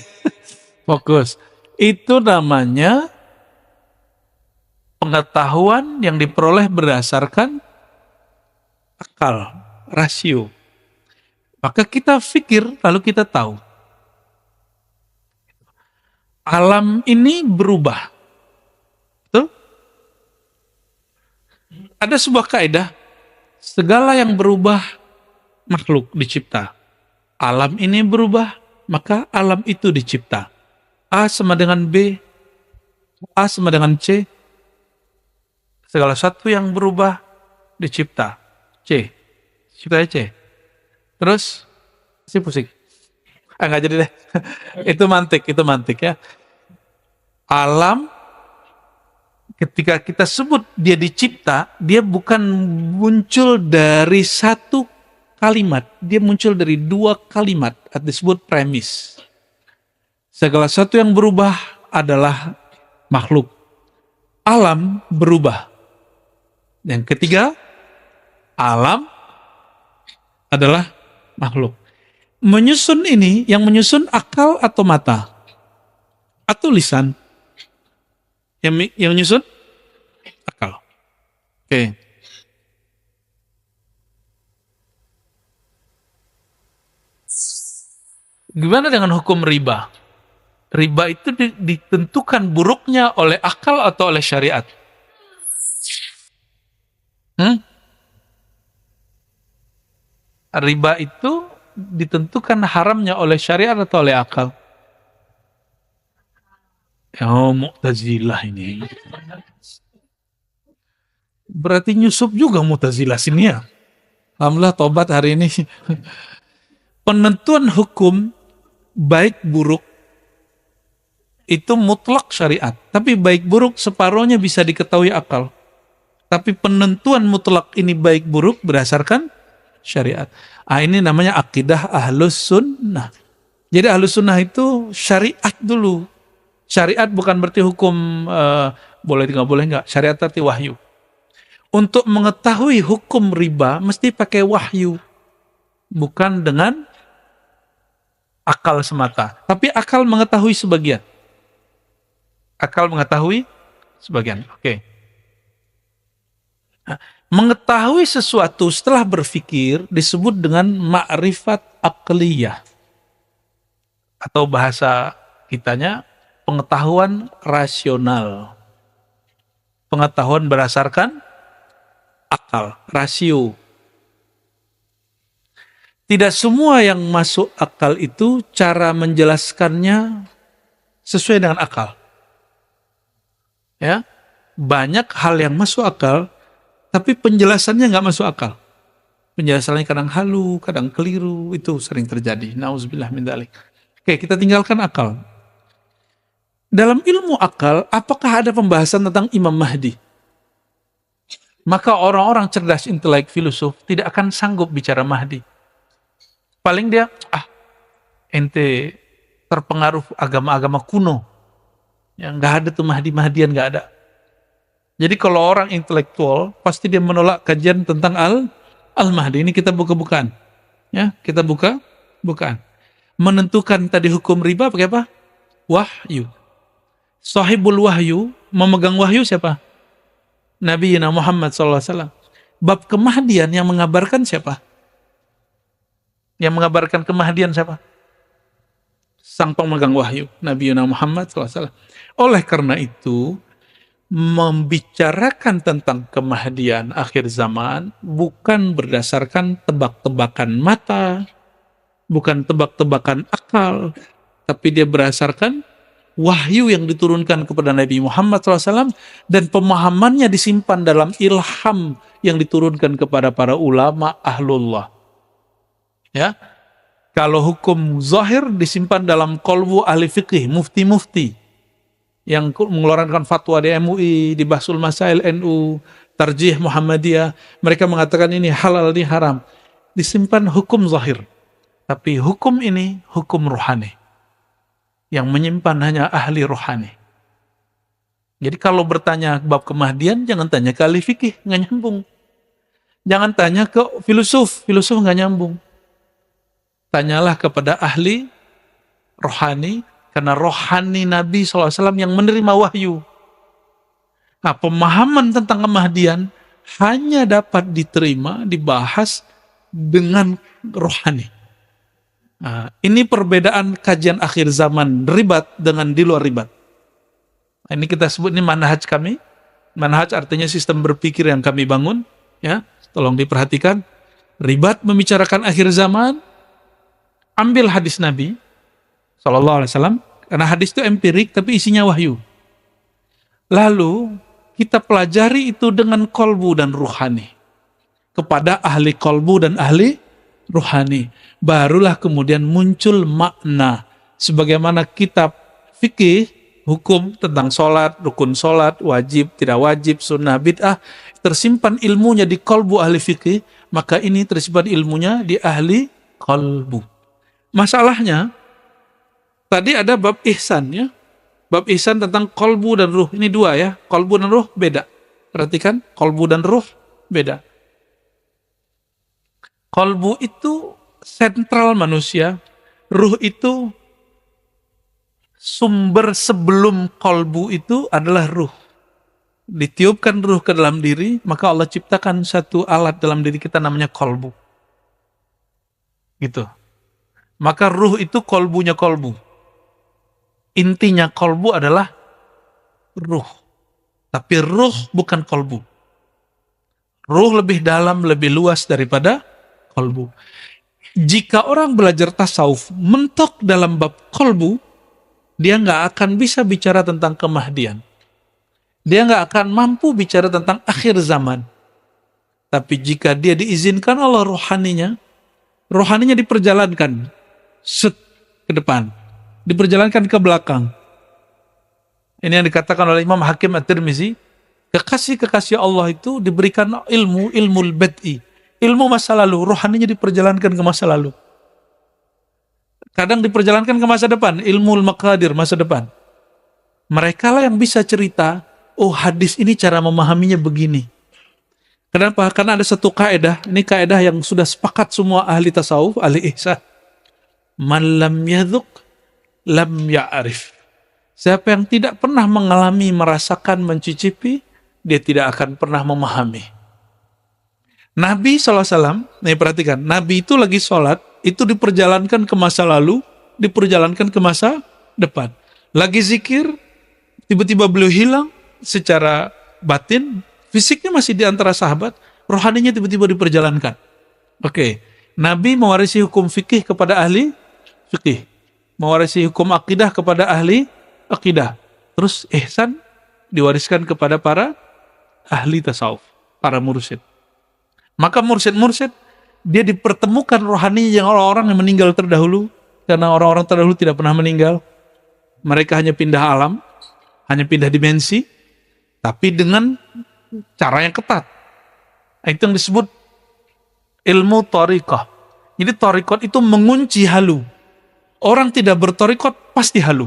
Fokus. Itu namanya pengetahuan yang diperoleh berdasarkan akal, rasio. Maka kita pikir, lalu kita tahu. Alam ini berubah. Betul? Ada sebuah kaidah, segala yang berubah makhluk dicipta. Alam ini berubah, maka alam itu dicipta. A sama dengan B, A sama dengan C. Segala sesuatu yang berubah dicipta. C. Ciptanya C. Terus, si pusing. Nggak jadi deh. Itu mantik ya. Alam, ketika kita sebut dia dicipta, dia bukan muncul dari satu kalimat. Dia muncul dari 2 kalimat. Disebut premis. Segala sesuatu yang berubah adalah makhluk. Alam berubah. Yang ketiga, alam adalah makhluk. Menyusun ini, yang menyusun akal atau mata? Atau lisan? Yang menyusun? Akal. Oke. Gimana dengan hukum riba? Riba itu ditentukan buruknya oleh akal atau oleh syariat? Riba itu ditentukan haramnya oleh syariat atau oleh akal? Oh, Mu'tazilah ini. Berarti nyusup juga Mu'tazilah sini ya. Alhamdulillah tobat hari ini. Penentuan hukum baik buruk itu mutlak syariat. Tapi baik buruk separohnya bisa diketahui akal. Tapi penentuan mutlak ini baik buruk berdasarkan syariat. Ini namanya akidah ahlus sunnah. Jadi ahlus sunnah itu syariat dulu. Syariat bukan berarti hukum boleh nggak boleh nggak. Syariat arti wahyu. Untuk mengetahui hukum riba mesti pakai wahyu, bukan dengan akal semata. Tapi akal mengetahui sebagian. Akal mengetahui sebagian. Oke. Mengetahui sesuatu setelah berpikir disebut dengan ma'rifat aqliyah. Atau bahasa kitanya pengetahuan rasional. Pengetahuan berdasarkan akal, rasio. Tidak semua yang masuk akal itu cara menjelaskannya sesuai dengan akal. Ya, banyak hal yang masuk akal, tapi penjelasannya nggak masuk akal. Penjelasannya kadang halu, kadang keliru, itu sering terjadi. Nauzubillah min dzalik. Oke, kita tinggalkan akal. Dalam ilmu akal, apakah ada pembahasan tentang Imam Mahdi? Maka orang-orang cerdas, intelek, filosof tidak akan sanggup bicara Mahdi. Paling dia, ente terpengaruh agama-agama kuno. Yang nggak ada tuh Mahdi-Mahdian, nggak ada. Jadi kalau orang intelektual, pasti dia menolak kajian tentang Al-Mahdi. Ini kita buka-bukaan. Ya, kita bukaan. Menentukan tadi hukum riba pakai apa? Wahyu. Sahibul wahyu, memegang wahyu siapa? Nabi Muhammad SAW. Bab kemahdian yang mengabarkan siapa? Yang mengabarkan kemahdian siapa? Sang pemegang wahyu, Nabi Muhammad SAW. Oleh karena itu, membicarakan tentang kemahdian akhir zaman bukan berdasarkan tebak-tebakan mata, bukan tebak-tebakan akal, tapi dia berdasarkan wahyu yang diturunkan kepada Nabi Muhammad SAW dan pemahamannya disimpan dalam ilham yang diturunkan kepada para ulama ahlullah. Ya, kalau hukum zahir disimpan dalam qalbu ahli fikih, mufti-mufti yang mengeluarkan fatwa di MUI, di Bahsul Masail NU, Tarjih Muhammadiyah, mereka mengatakan ini halal, ini haram. Disimpan hukum zahir. Tapi hukum ini hukum rohani. Yang menyimpan hanya ahli rohani. Jadi kalau bertanya bab kemahdian, jangan tanya ke ahli fikih, nggak nyambung. Jangan tanya ke filosof nggak nyambung. Tanyalah kepada ahli rohani, karena rohani Nabi SAW yang menerima wahyu. Nah, pemahaman tentang kemahdian hanya dapat diterima, dibahas dengan rohani. Nah, ini perbedaan kajian akhir zaman ribat dengan di luar ribat. Nah, ini kita sebut ini manhaj kami. Manhaj artinya sistem berpikir yang kami bangun. Ya, tolong diperhatikan. Ribat membicarakan akhir zaman. Ambil hadis Nabi SAW, karena hadis itu empirik tapi isinya wahyu. Lalu kita pelajari itu dengan kolbu dan ruhani. Kepada ahli kolbu dan ahli ruhani. Barulah kemudian muncul makna. Sebagaimana kitab fikih, hukum tentang sholat, rukun sholat, wajib, tidak wajib, sunnah, bid'ah, tersimpan ilmunya di kolbu ahli fikih, maka ini tersimpan ilmunya di ahli kolbu. Masalahnya, tadi ada bab ihsan ya. Bab ihsan tentang kolbu dan ruh. Ini dua ya. Kolbu dan ruh beda. Perhatikan, kolbu dan ruh beda. Kolbu itu sentral manusia. Ruh itu sumber sebelum kolbu itu adalah ruh. Ditiupkan ruh ke dalam diri, maka Allah ciptakan satu alat dalam diri kita namanya kolbu. Gitu. Maka ruh itu kolbunya kolbu. Intinya kolbu adalah ruh. Tapi ruh bukan kolbu. Ruh lebih dalam, lebih luas daripada kolbu. Jika orang belajar tasawuf mentok dalam bab kolbu, dia nggak akan bisa bicara tentang kemahdian. Dia nggak akan mampu bicara tentang akhir zaman. Tapi jika dia diizinkan Allah rohaninya diperjalankan set ke depan. Diperjalankan ke belakang. Ini yang dikatakan oleh Imam Hakim At-Tirmizi, kekasih-kekasih Allah itu diberikan ilmu bad'i, ilmu masa lalu, rohaninya diperjalankan ke masa lalu. Kadang diperjalankan ke masa depan, ilmu maqadir masa depan. Mereka lah yang bisa cerita, oh hadis ini cara memahaminya begini. Kenapa? Karena ada satu kaidah, ini kaidah yang sudah sepakat semua ahli tasawuf, ahli ihsan. Man lam yadhuq lam ya'rif. Siapa yang tidak pernah mengalami, merasakan, mencicipi, dia tidak akan pernah memahami. Nabi SAW, nih perhatikan, Nabi itu lagi sholat, itu diperjalankan ke masa lalu, diperjalankan ke masa depan. Lagi zikir, tiba-tiba beliau hilang secara batin, fisiknya masih di antara sahabat, rohaninya tiba-tiba diperjalankan. Oke, Nabi mewarisi hukum fikih kepada ahli fikih. Mewarisi hukum akidah kepada ahli akidah. Terus ihsan diwariskan kepada para ahli tasawuf, para mursyid. Maka mursyid-mursyid dia dipertemukan rohani yang orang-orang yang meninggal terdahulu, karena orang-orang terdahulu tidak pernah meninggal. Mereka hanya pindah alam, hanya pindah dimensi, tapi dengan cara yang ketat. Itu yang disebut ilmu thariqah. Jadi thariqat itu mengunci halu. Orang tidak berthariqat pasti halu.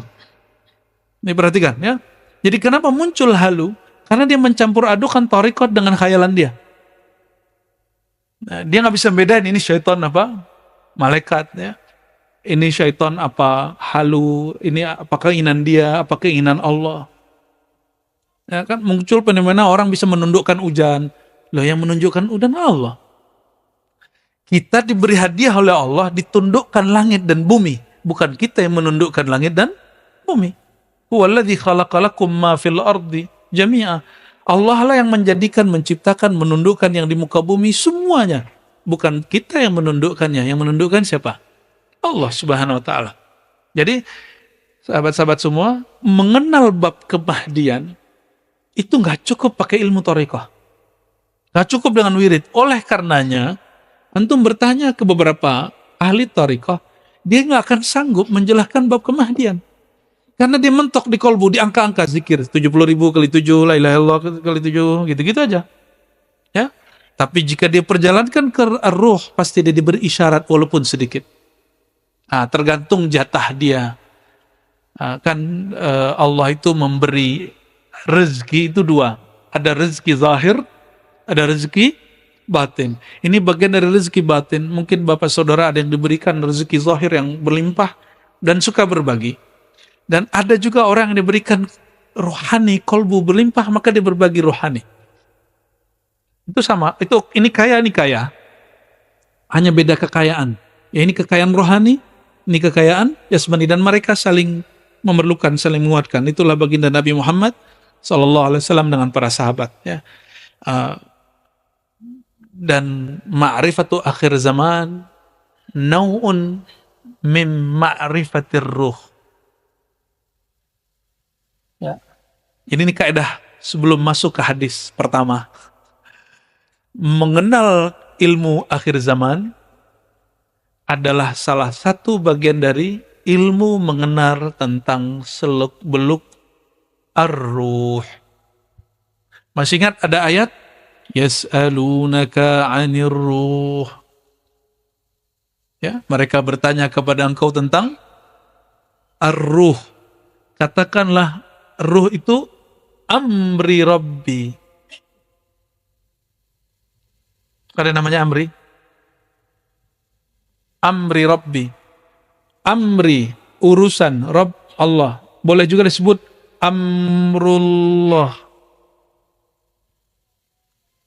Ini perhatikan ya. Jadi kenapa muncul halu? Karena dia mencampur adukan thariqat dengan khayalan dia. Nah, dia nggak bisa bedain ini syaitan apa malaikat ya. Ini syaitan apa halu, ini apa keinginan dia, apa keinginan Allah. Ya kan muncul fenomena orang bisa menundukkan hujan. Loh yang menunjukkan hujan Allah. Kita diberi hadiah oleh Allah ditundukkan langit dan bumi. Bukan kita yang menundukkan langit dan bumi. Huwallazi khalaqalakum ma fil ardi jami'a. Allah lah yang menjadikan, menciptakan, menundukkan yang di muka bumi semuanya. Bukan kita yang menundukkannya. Yang menundukkan siapa? Allah Subhanahu wa ta'ala. Jadi, sahabat-sahabat semua, mengenal bab kemahdian, itu nggak cukup pakai ilmu thariqah. Nggak cukup dengan wirid. Oleh karenanya, antum bertanya ke beberapa ahli thariqah, dia nggak akan sanggup menjelaskan bab kemahdian. Karena dia mentok di kolbu, di angka-angka zikir. 70.000 kali 7, la ilaha illallah kali 7, gitu-gitu aja. Ya, tapi jika dia perjalankan ke ruh, pasti dia diberi isyarat walaupun sedikit. Tergantung jatah dia. Allah itu memberi rezeki itu dua. Ada rezeki zahir, ada rezeki batin. Ini bagian dari rezeki batin. Mungkin bapak saudara ada yang diberikan rezeki zahir yang berlimpah dan suka berbagi. Dan ada juga orang yang diberikan rohani, kolbu berlimpah, maka dia berbagi rohani. Itu sama. Ini kaya. Hanya beda kekayaan. Ya, ini kekayaan rohani, ini kekayaan jasmani, dan mereka saling memerlukan, saling menguatkan. Itulah baginda Nabi Muhammad SAW dengan para sahabat. Ya. Dan ma'rifatu akhir zaman nau'un min ma'rifatir ruh. Ya. Ini kaidah sebelum masuk ke hadis pertama. Mengenal ilmu akhir zaman adalah salah satu bagian dari ilmu mengenal tentang seluk-beluk ar-ruh. Masih ingat ada ayat? Yas'alunaka 'anir ruh. Ya, mereka bertanya kepada engkau tentang ar-ruh. Katakanlah ruh itu amri Rabbi. Ada namanya amri? Amri Rabbi. Amri, urusan Rabb Allah. Boleh juga disebut amrullah.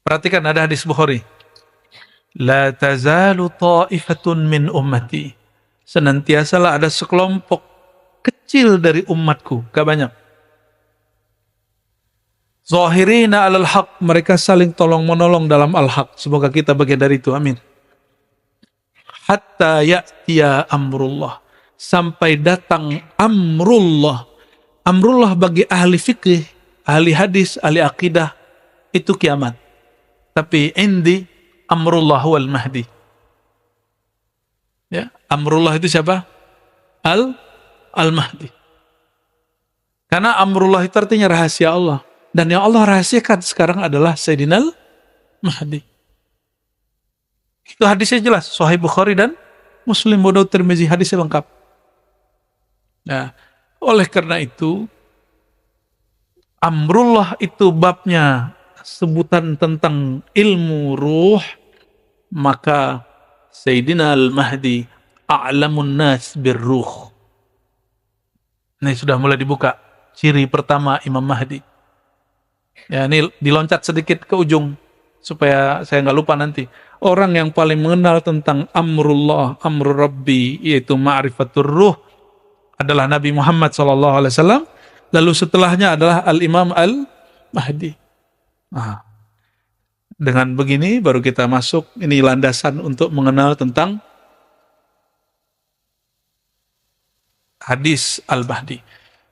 Perhatikan ada hadis Bukhari. La tazalu ta'ifatun min ummati. Senantiasalah ada sekelompok kecil dari umatku, gak banyak. Zahirina alal haq, mereka saling tolong menolong dalam al-haq. Semoga kita bagian dari itu, amin. Hatta ya'tiya amrullah, sampai datang amrullah. Amrullah bagi ahli fikih, ahli hadis, ahli akidah, itu kiamat. Tapi indi amrullah wal mahdi. Ya, amrullah itu siapa? Al-Mahdi. Karena amrullah itu artinya rahasia Allah. Dan yang Allah rahasiakan sekarang adalah Sayyidina Al-Mahdi. Itu hadisnya jelas. Sahih Bukhari dan Muslim, Abu Daud, Tirmizi, hadisnya lengkap. Nah, oleh karena itu, amrullah itu babnya sebutan tentang ilmu ruh, maka Sayyidina Al-Mahdi a'lamun nas birruh. Ini sudah mulai dibuka. Ciri pertama Imam Mahdi. Ya, ini diloncat sedikit ke ujung supaya saya nggak lupa nanti. Orang yang paling mengenal tentang amrullah, amrul Rabbi, yaitu ma'rifatur ruh, adalah Nabi Muhammad SAW. Lalu setelahnya adalah Al-Imam Al-Mahdi. Nah, dengan begini baru kita masuk, ini landasan untuk mengenal tentang hadis Al-Mahdi.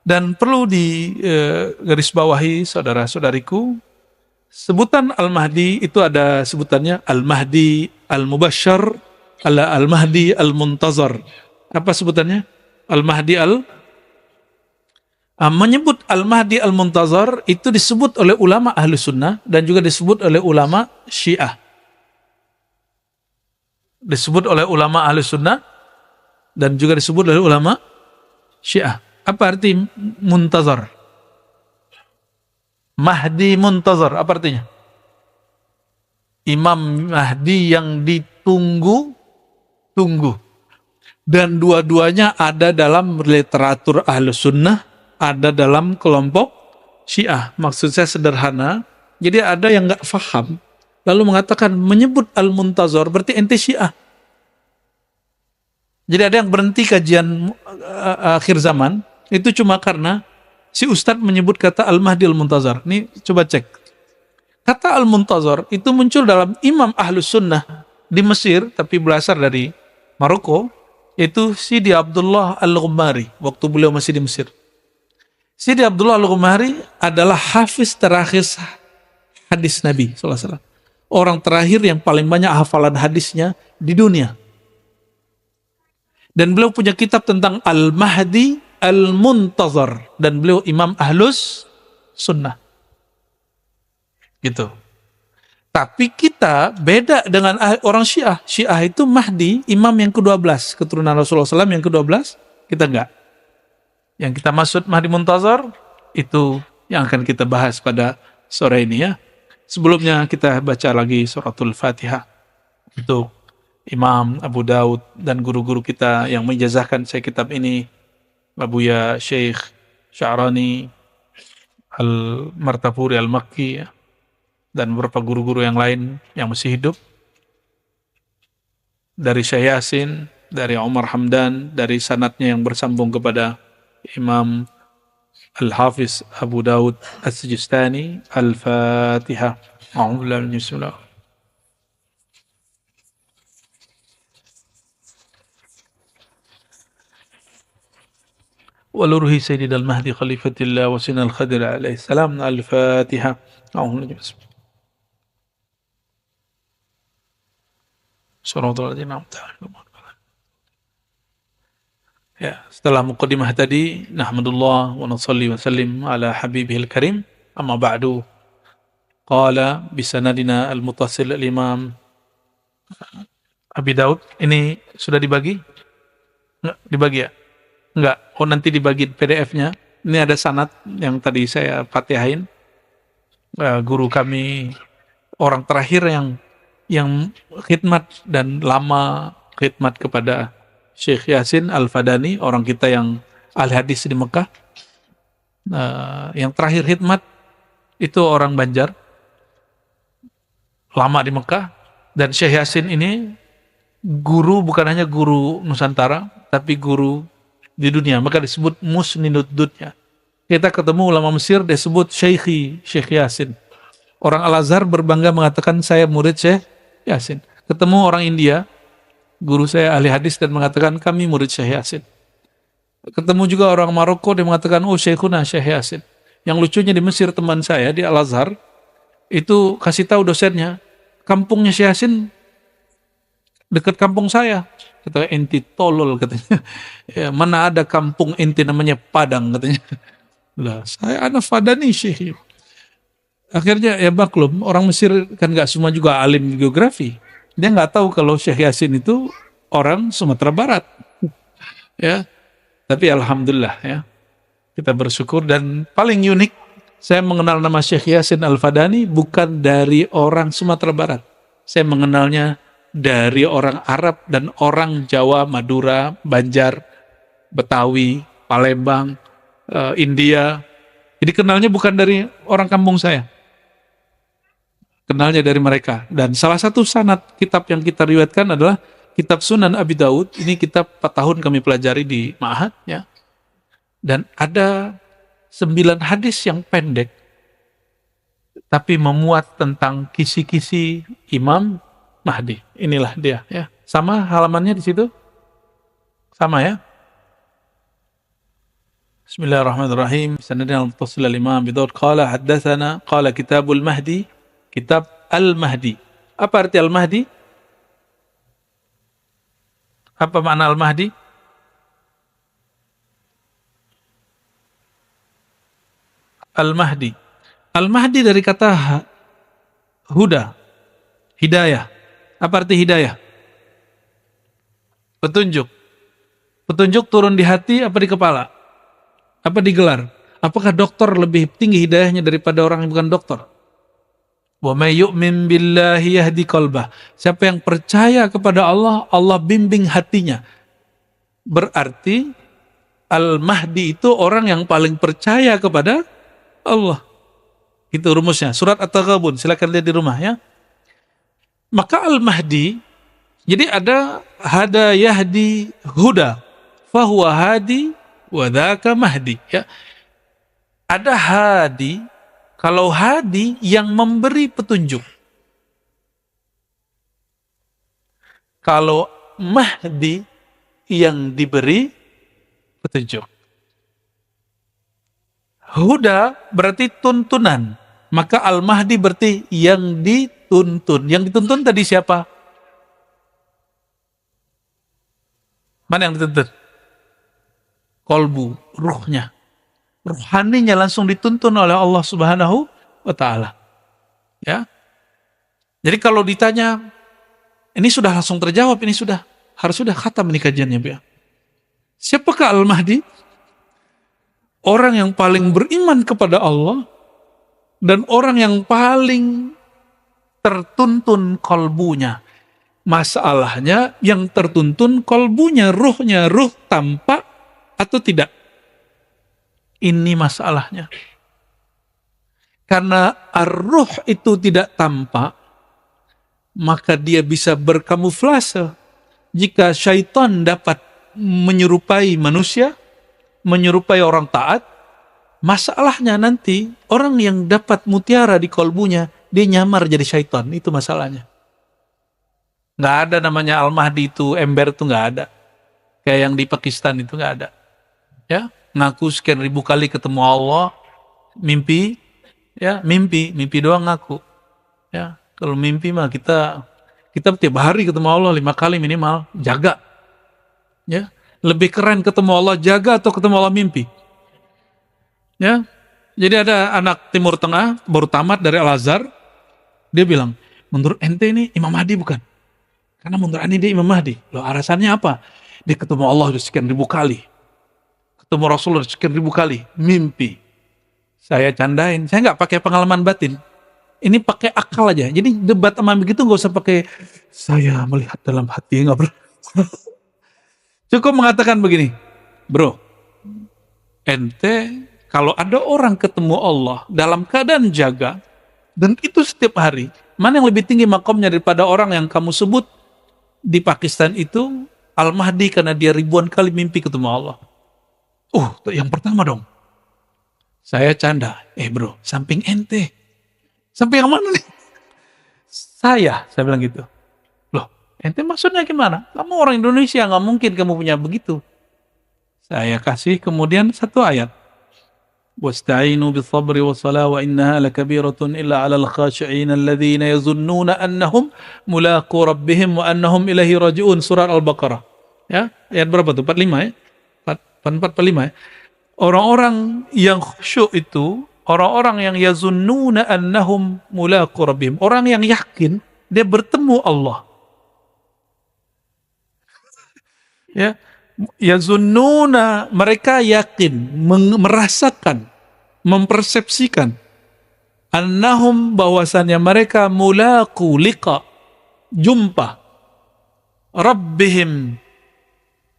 Dan perlu digarisbawahi saudara-saudariku, sebutan Al-Mahdi itu ada sebutannya Al-Mahdi Al-Mubasyar, Al-Mahdi Al-Muntazar. Apa sebutannya? Al-Mahdi menyebut Al-Mahdi Al-Muntazar itu disebut oleh ulama Ahlu Sunnah dan juga disebut oleh ulama Syiah. Disebut oleh ulama Ahlu Sunnah dan juga disebut oleh ulama Syiah. Apa arti muntazar? Mahdi muntazar, apa artinya? Imam Mahdi yang ditunggu-tunggu. Dan dua-duanya ada dalam literatur Ahlus Sunnah, ada dalam kelompok Syiah. Maksud saya sederhana, jadi ada yang nggak faham, lalu mengatakan menyebut Al-Muntazar berarti ente Syiah. Jadi ada yang berhenti kajian akhir zaman, itu cuma karena si Ustadz menyebut kata Al-Mahdi Al-Muntazar. Ini coba cek. Kata Al-Muntazar itu muncul dalam Imam Ahlus Sunnah di Mesir, tapi berasal dari Maroko, yaitu Sidi Abdullah Al-Ghumari, waktu beliau masih di Mesir. Sidi Abdullah Al-Ghumari adalah hafiz terakhir hadis Nabi SAW. Orang terakhir yang paling banyak hafalan hadisnya di dunia. Dan beliau punya kitab tentang Al-Mahdi Al-Muntazar. Dan beliau Imam Ahlus Sunnah. Gitu. Tapi kita beda dengan orang Syiah. Syiah itu Mahdi, imam yang ke-12, keturunan Rasulullah SAW yang ke-12, kita enggak. Yang kita maksud Mahdi Muntazar, itu yang akan kita bahas pada sore ini ya. Sebelumnya kita baca lagi suratul Fatihah untuk Imam Abu Daud dan guru-guru kita yang menjazahkan saya kitab ini, Abuya Syekh Sya'rani Al-Martapuri Al-Makki ya, dan beberapa guru-guru yang lain yang masih hidup, dari Syekh Yasin, dari Umar Hamdan, dari sanadnya yang bersambung kepada Imam Al-Hafiz Abu Daud As-Sijistani. Al-Fatihah. A'udzubillahi minasyaitonir rajim. ولروه سيد المهدي خليفة الله وسن الخضر عليه السلام. الفاتحة. أعوذ بالله صراط الذين أنعمت عليهم. Ya, setelah muqaddimah tadi, nahmadullah wa nusalli wa sallim ala habibihil karim. Amma ba'du. Qala bisanadina al-muttasil al-imam Abi Daud. Ini sudah dibagi? Enggak dibagi ya? Enggak. Oh, nanti dibagi PDF-nya. Ini ada sanad yang tadi saya fatihain. Guru kami orang terakhir yang khidmat dan lama khidmat kepada Syekh Yasin Al-Fadani, orang kita yang ahli hadis di Mekah. Yang terakhir khidmat itu orang Banjar, lama di Mekah. Dan Syekh Yasin ini guru, bukan hanya guru Nusantara, tapi guru di dunia, maka disebut musninud dunya. Kita ketemu ulama Mesir, disebut Syekh Yasin. Orang Al-Azhar berbangga mengatakan saya murid Syekh Yasin. Ketemu orang India, guru saya ahli hadis, dan mengatakan kami murid Syekh Yasin. Ketemu juga orang Maroko, dia mengatakan oh Syekhuna Syekh Yasin. Yang lucunya di Mesir, teman saya di Al-Azhar itu kasih tahu dosennya, kampungnya Syekh Yasin dekat kampung saya. Kata enti tolol katanya. Ya, mana ada kampung enti namanya Padang katanya. Lah, saya anak Fadani Syekh. Akhirnya ya maklum, orang Mesir kan nggak semua juga alim geografi. Dia nggak tahu kalau Syekh Yasin itu orang Sumatera Barat. Ya, tapi alhamdulillah ya, kita bersyukur. Dan paling unik, saya mengenal nama Syekh Yasin Al-Fadani bukan dari orang Sumatera Barat. Saya mengenalnya dari orang Arab dan orang Jawa, Madura, Banjar, Betawi, Palembang, India. Jadi kenalnya bukan dari orang kampung saya. Kenalnya dari mereka. Dan salah satu sanad kitab yang kita riwayatkan adalah kitab Sunan Abi Daud. Ini kitab 4 tahun kami pelajari di Ma'had ya. Dan ada 9 hadis yang pendek, tapi memuat tentang kisi-kisi Imam Mahdi. Inilah dia ya. Sama halamannya di situ? Sama ya? Bismillahirrahmanirrahim. Sanadina al-muttasil al-Imam Abi Daud qala haddatsana qala Kitabul Mahdi, kitab Al-Mahdi. Apa arti Al-Mahdi? Apa makna Al-Mahdi? Al-Mahdi. Al-Mahdi dari kata huda, hidayah. Apa arti hidayah? Petunjuk. Petunjuk turun di hati apa di kepala? Apa di gelar? Apakah dokter lebih tinggi hidayahnya daripada orang yang bukan dokter? Wa may yu'min billahi yahdi qalbah. Siapa yang percaya kepada Allah, Allah bimbing hatinya. Berarti Al-Mahdi itu orang yang paling percaya kepada Allah. Itu rumusnya. Surat At-Taghabun, silakan lihat di rumah ya. Maka Al-Mahdi, jadi ada hada yahdi huda, fahuwa hadi wa dzaka mahdi ya. Ada hadi, kalau hadi yang memberi petunjuk. Kalau Mahdi yang diberi petunjuk. Huda berarti tuntunan. Maka Al-Mahdi berarti yang dituntun. Yang dituntun tadi siapa? Mana yang dituntun? Kolbu, ruhnya. Ruhaninya langsung dituntun oleh Allah Subhanahu wa ta'ala. Ya. Jadi kalau ditanya, ini sudah langsung terjawab, ini harus sudah khatam ini kajiannya, ya. Siapakah Al-Mahdi? Orang yang paling beriman kepada Allah dan orang yang paling tertuntun kolbunya. Masalahnya yang tertuntun kolbunya, ruh tampak atau tidak. Ini masalahnya. Karena ar-ruh itu tidak tampak, maka dia bisa berkamuflase. Jika syaitan dapat menyerupai manusia, menyerupai orang taat, masalahnya nanti orang yang dapat mutiara di kolbunya, dia nyamar jadi syaitan. Itu masalahnya. Nggak ada namanya Al-Mahdi itu, ember itu nggak ada. Kayak yang di Pakistan itu nggak ada. Ya, ngaku sekian ribu kali ketemu Allah, mimpi doang ngaku. Ya, kalau mimpi mah kita tiap hari ketemu Allah 5 kali minimal, jaga. Ya, lebih keren ketemu Allah jaga atau ketemu Allah mimpi. Ya, jadi ada anak Timur Tengah baru tamat dari Al-Azhar, dia bilang, menurut ente ini Imam Mahdi bukan? Karena menurut ente dia Imam Mahdi. Loh, alasannya apa? Dia ketemu Allah udah sekian ribu kali, ketemu Rasulullah sekian ribu kali, mimpi. Saya candain, saya nggak pakai pengalaman batin. Ini pakai akal aja. Jadi debat sama begitu nggak usah pakai saya melihat dalam hati, nggak perlu. Cukup mengatakan begini, bro, ente kalau ada orang ketemu Allah dalam keadaan jaga dan itu setiap hari, mana yang lebih tinggi makomnya daripada orang yang kamu sebut di Pakistan itu Al-Mahdi karena dia ribuan kali mimpi ketemu Allah? Yang pertama dong. Saya canda, bro, samping ente. Samping yang mana nih? Saya bilang gitu. Loh, ente maksudnya gimana? Kamu orang Indonesia, nggak mungkin kamu punya begitu. Saya kasih kemudian satu ayat. Wasta'inu bis-sabri was-salah wa innaha lakabiratun illa 'alal khashi'in alladhina yazunnuna annahum mulaqu rabbihim wa annahum ilaihi raji'un. Surah Al-Baqarah. Ya, ayat berapa tuh? 45 ya? 45 ya? Orang-orang yang khusyuk itu, orang-orang yang yazunnuna annahum mulaqu rabbihim, orang yang yakin dia bertemu Allah. Ya, yazunnuna, mereka yakin, merasakan, mempersepsikan, annahum, bahwasannya mereka mulaqu, liqa, jumpa, rabbihim,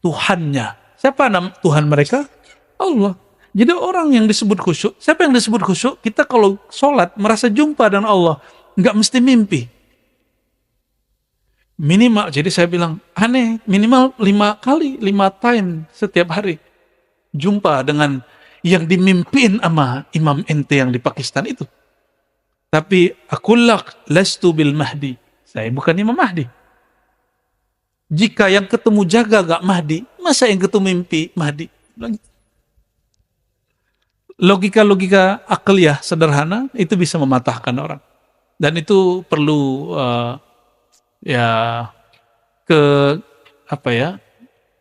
Tuhannya. Siapa nama Tuhan mereka? Allah. Jadi orang yang disebut khusyuk, siapa yang disebut khusyuk? Kita kalau sholat merasa jumpa dengan Allah, nggak mesti mimpi. Minimal, jadi saya bilang, aneh, minimal 5 kali, 5 time setiap hari. Jumpa dengan yang dimimpin sama Imam ente yang di Pakistan itu. Tapi, akullak lastu bil Mahdi. Saya bukan Imam Mahdi. Jika yang ketemu jaga gak Mahdi, masa yang ketemu mimpi Mahdi? Logika-logika akliyah sederhana itu bisa mematahkan orang. Dan itu perlu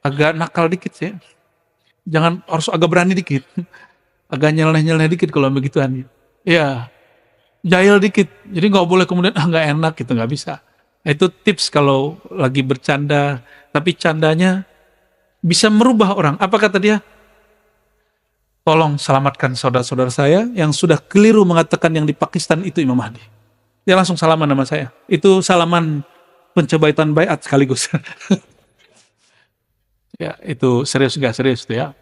agak nakal dikit sih. Jangan, harus agak berani dikit. Agak nyeleneh-nyeleneh dikit kalau begituan. Ya, jahil dikit. Jadi nggak boleh kemudian nggak enak gitu, nggak bisa. Itu tips kalau lagi bercanda, tapi candanya bisa merubah orang. Apa kata dia? Tolong selamatkan saudara-saudara saya yang sudah keliru mengatakan yang di Pakistan itu Imam Mahdi. Dia langsung salaman sama saya. Itu salaman pencobaitan baiat sekaligus. Ya, itu serius gak serius itu ya.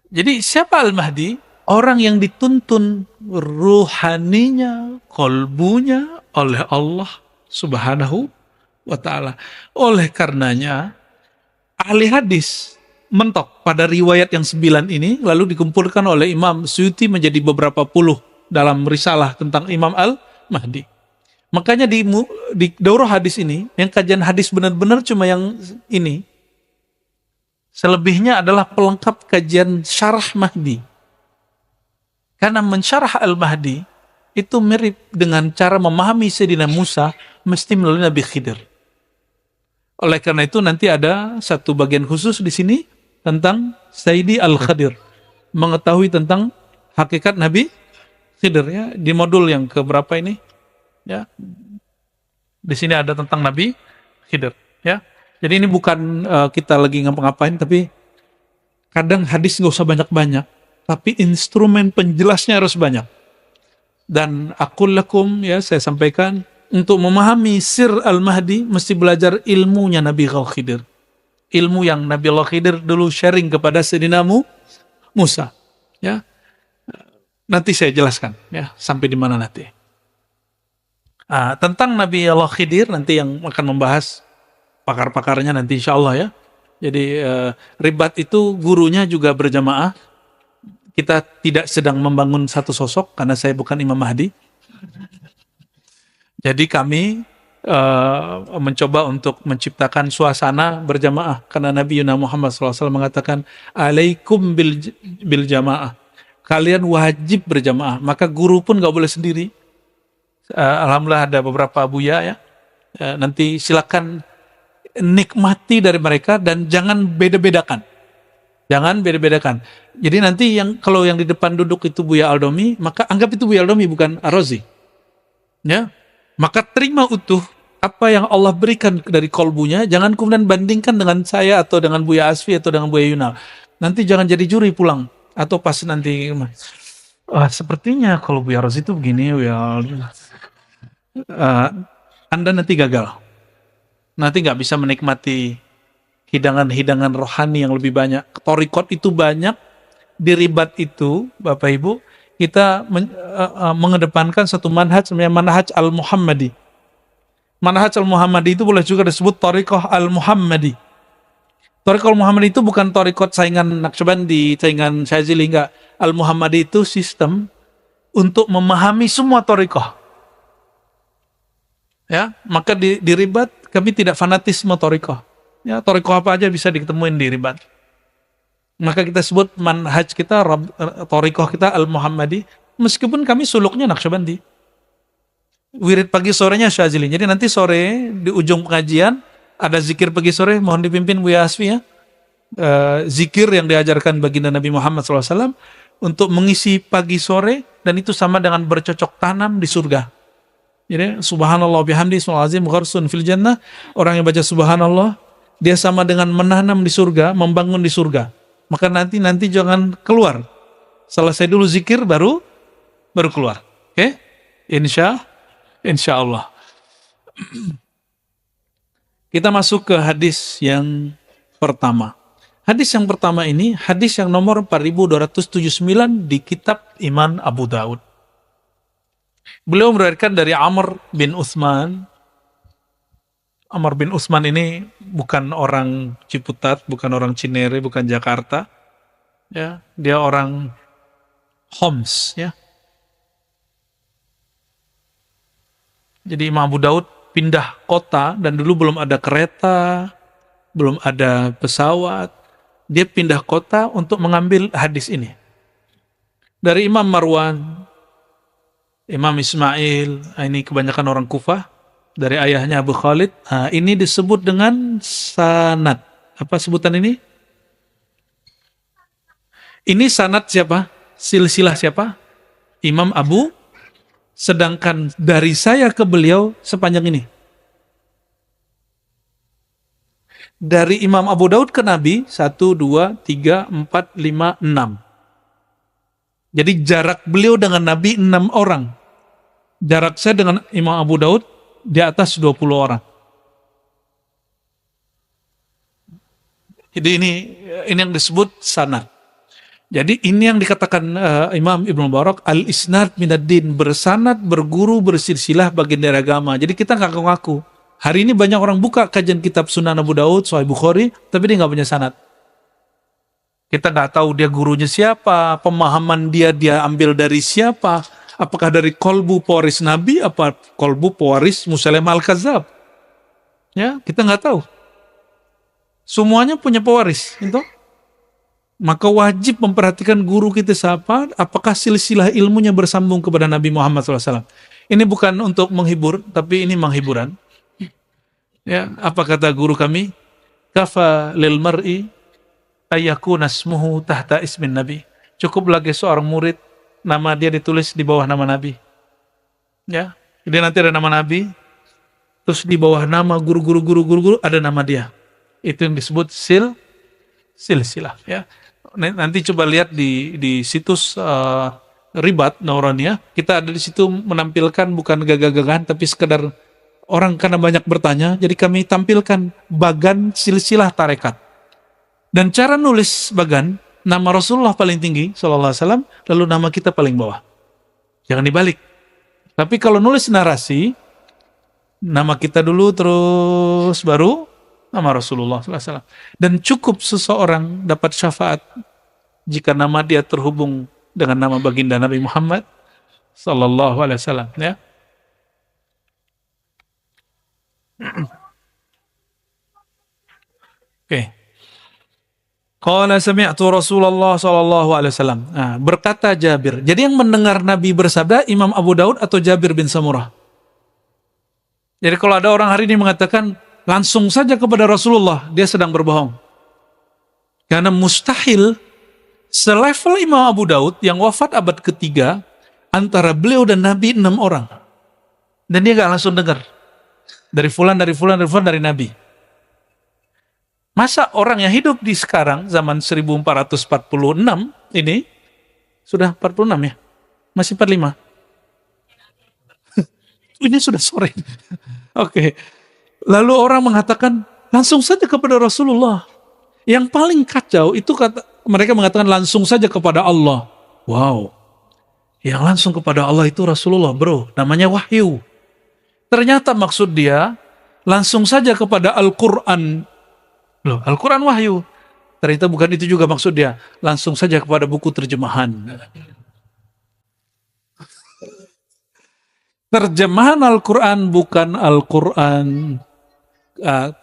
Jadi siapa Al-Mahdi? Orang yang dituntun ruhaninya, kolbunya oleh Allah Subhanahu wa ta'ala. Oleh karenanya, ahli hadis mentok pada riwayat yang 9 ini, lalu dikumpulkan oleh Imam Suyuti menjadi beberapa puluh dalam risalah tentang Imam Al-Mahdi. Makanya di daurah hadis ini, yang kajian hadis benar-benar cuma yang ini. Selebihnya adalah pelengkap kajian syarah Mahdi. Karena mensyarah Al-Mahdi itu mirip dengan cara memahami Sayyidina Musa mesti melalui Nabi Khidir. Oleh karena itu nanti ada satu bagian khusus di sini tentang Sayyidi Al-Khadir, mengetahui tentang hakikat Nabi Khidir ya, di modul yang keberapa ini? Ya, di sini ada tentang Nabi Khidir ya. Jadi ini bukan kita lagi ngapa-ngapain, tapi kadang hadis nggak usah banyak-banyak, tapi instrumen penjelasnya harus banyak. Dan aqul lakum ya, saya sampaikan, untuk memahami sir Al-Mahdi mesti belajar ilmunya Nabi Khidir. Ilmu yang Nabi Allah Khidir dulu sharing kepada Sayyidina Musa. Ya, nanti saya jelaskan ya sampai di mana nanti. Tentang Nabi Allah Khidir nanti yang akan membahas pakar-pakarnya nanti insya Allah ya. Jadi ribat itu gurunya juga berjamaah. Kita tidak sedang membangun satu sosok karena saya bukan Imam Mahdi. Jadi kami mencoba untuk menciptakan suasana berjamaah karena Nabi Muhammad SAW mengatakan alaikum bil jamaah. Kalian wajib berjamaah. Maka guru pun gak boleh sendiri. Alhamdulillah ada beberapa buya ya. Nanti silakan nikmati dari mereka dan jangan beda-bedakan. Jangan beda-bedakan. Jadi nanti kalau yang di depan duduk itu Buya Aldomi, maka anggap itu Buya Aldomi bukan Ar-Razi. Ya. Maka terima utuh apa yang Allah berikan dari kolbunya, jangan kemudian bandingkan dengan saya atau dengan Buya Asfi atau dengan Buya Yunal. Nanti jangan jadi juri pulang atau pas nanti sepertinya kalau Buya Razi itu begini ya. Anda nanti gagal. Nanti nggak bisa menikmati hidangan-hidangan rohani yang lebih banyak. Torikot itu banyak. Di ribat itu, Bapak Ibu, kita mengedepankan satu manhaj namanya manhaj al-Muhammadi. Manhaj al-Muhammadi itu boleh juga disebut Torikoh al-Muhammadi. Torikoh al-Muhammadi itu bukan torikot saingan Naqsyabandi, saingan Syazili, enggak. Al-Muhammadi itu sistem untuk memahami semua torikoh. Ya, maka di ribat kami tidak fanatisme torikoh. Ya, torikoh apa aja bisa diketemuin di ribat. Maka kita sebut manhaj kita, torikoh kita Al-Muhammadi, meskipun kami suluknya Naqsyabandi. Wirid pagi sorenya Syazili. Jadi nanti sore di ujung pengajian ada zikir pagi sore, mohon dipimpin Buya Asfi ya. Zikir yang diajarkan baginda Nabi Muhammad SAW untuk mengisi pagi sore, dan itu sama dengan bercocok tanam di surga. Jadi subhanallah bihamdi ismul azim gharsun fil jannah. Orang yang baca subhanallah dia sama dengan menanam di surga, membangun di surga. Maka nanti jangan keluar. Selesai dulu zikir baru keluar. Oke? Insya Allah. Kita masuk ke hadis yang pertama. Hadis yang pertama ini hadis yang nomor 4279 di kitab Iman Abu Daud. Beliau meriwayatkan dari Amr bin Utsman. Amr bin Utsman ini bukan orang Ciputat, bukan orang Cinere, bukan Jakarta. Ya, dia orang Homs, ya. Jadi Imam Abu Daud pindah kota dan dulu belum ada kereta, belum ada pesawat. Dia pindah kota untuk mengambil hadis ini. Dari Imam Marwan, Imam Ismail, ini kebanyakan orang Kufah, dari ayahnya Abu Khalid. Ini disebut dengan sanad. Apa sebutan ini? Ini sanad siapa? Silsilah siapa? Imam Abu. Sedangkan dari saya ke beliau sepanjang ini. Dari Imam Abu Daud ke Nabi 1, 2, 3, 4, 5, 6. Jadi jarak beliau dengan Nabi 6 orang. Jarak saya dengan Imam Abu Daud di atas 20 orang. Jadi ini yang disebut sanad. Jadi ini yang dikatakan Imam Ibnu Mubarak, al-isnad minad-din, bersanad, berguru, bersilsilah bagian dari agama. Jadi kita nggak ngaku. Hari ini banyak orang buka kajian kitab Sunan Abu Daud, Sahih Bukhari, tapi dia nggak punya sanad. Kita nggak tahu dia gurunya siapa, pemahaman dia ambil dari siapa. Apakah dari kolbu pewaris Nabi, apa kolbu pewaris Musailamah Al-Kadzab? Ya, kita nggak tahu. Semuanya punya pewaris, itu. Maka wajib memperhatikan guru kita siapa, apakah silsilah ilmunya bersambung kepada Nabi Muhammad SAW. Ini bukan untuk menghibur, tapi ini menghiburan. Ya, apa kata guru kami? Kafa lil mar'i ayyakuna ismuhu tahta ismin Nabi. Cukup lagi seorang murid nama dia ditulis di bawah nama Nabi. Ya, jadi nanti ada nama Nabi, terus di bawah nama guru-guru ada nama dia. Itu yang disebut silsilah. Ya, nanti coba lihat di situs Ribat Nauraniyah, kita ada di situ menampilkan bukan gagah-gagahan, tapi sekedar orang karena banyak bertanya, jadi kami tampilkan bagan silsilah tarekat. Dan cara nulis bagan, nama Rasulullah paling tinggi, sallallahu alaihi wasallam, lalu nama kita paling bawah. Jangan dibalik. Tapi kalau nulis narasi, nama kita dulu terus baru nama Rasulullah sallallahu alaihi wasallam. Dan cukup seseorang dapat syafaat jika nama dia terhubung dengan nama baginda Nabi Muhammad sallallahu alaihi wasallam, ya. Oke. Qala sami'tu Rasulullah sallallahu alaihi wasallam. Nah, berkata Jabir. Jadi yang mendengar Nabi bersabda Imam Abu Daud atau Jabir bin Samurah? Jadi kalau ada orang hari ini mengatakan langsung saja kepada Rasulullah, dia sedang berbohong. Karena mustahil selevel Imam Abu Daud yang wafat abad ketiga, antara beliau dan Nabi 6 orang. Dan dia gak langsung dengar. Dari fulan, dari Nabi. Masa orang yang hidup di sekarang, zaman 1446 ini, sudah 46 ya? Masih 45? Ini sudah sore. Oke. Lalu orang mengatakan, langsung saja kepada Rasulullah. Yang paling kacau, itu mereka mengatakan langsung saja kepada Allah. Wow. Yang langsung kepada Allah itu Rasulullah, bro. Namanya wahyu. Ternyata maksud dia, langsung saja kepada Al-Quran. Loh, Al-Quran wahyu. Ternyata bukan itu juga maksud dia. Langsung saja kepada buku terjemahan. Terjemahan Al-Quran bukan Al-Quran.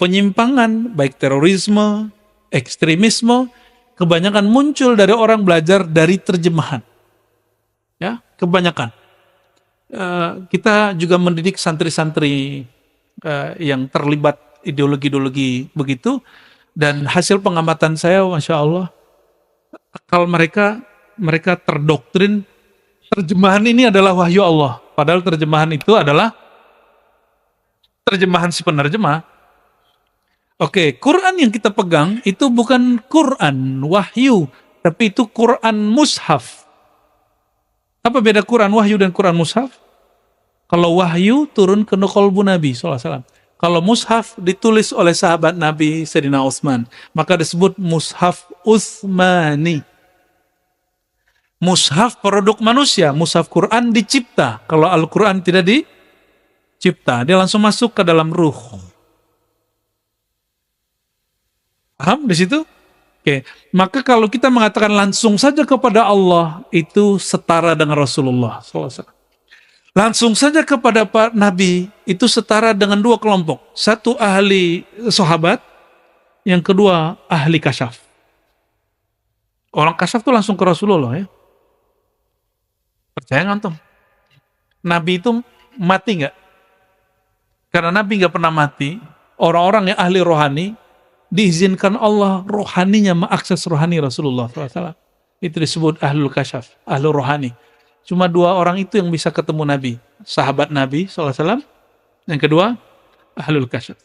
Penyimpangan, baik terorisme, ekstremisme, kebanyakan muncul dari orang belajar dari terjemahan. Ya, kebanyakan. Kita juga mendidik santri-santri yang terlibat ideologi-ideologi begitu. Dan hasil pengamatan saya, Masya Allah, akal mereka terdoktrin terjemahan ini adalah wahyu Allah. Padahal terjemahan itu adalah terjemahan si penerjemah. Oke, Quran yang kita pegang itu bukan Quran wahyu, tapi itu Quran mushaf. Apa beda Quran wahyu dan Quran mushaf? Kalau wahyu turun ke qalbu Nabi SAW. Kalau mushaf ditulis oleh sahabat Nabi Sayyidina Utsman, maka disebut mushaf Utsmani. Mushaf produk manusia, mushaf Quran dicipta. Kalau Al-Quran tidak dicipta, dia langsung masuk ke dalam ruh. Paham di situ? Oke. Maka kalau kita mengatakan langsung saja kepada Allah, itu setara dengan Rasulullah SAW. Langsung saja kepada Pak Nabi, itu setara dengan dua kelompok. Satu ahli sahabat, yang kedua ahli kasyaf. Orang kasyaf itu langsung ke Rasulullah ya. Percaya nggak, Tom? Nabi itu mati nggak? Karena Nabi nggak pernah mati. Orang-orang yang ahli rohani diizinkan Allah rohaninya mengakses rohani Rasulullah SAW. Itu disebut ahlul kasyaf, ahlul rohani. Cuma dua orang itu yang bisa ketemu Nabi. Sahabat Nabi SAW. Yang kedua, ahlul kasyaf.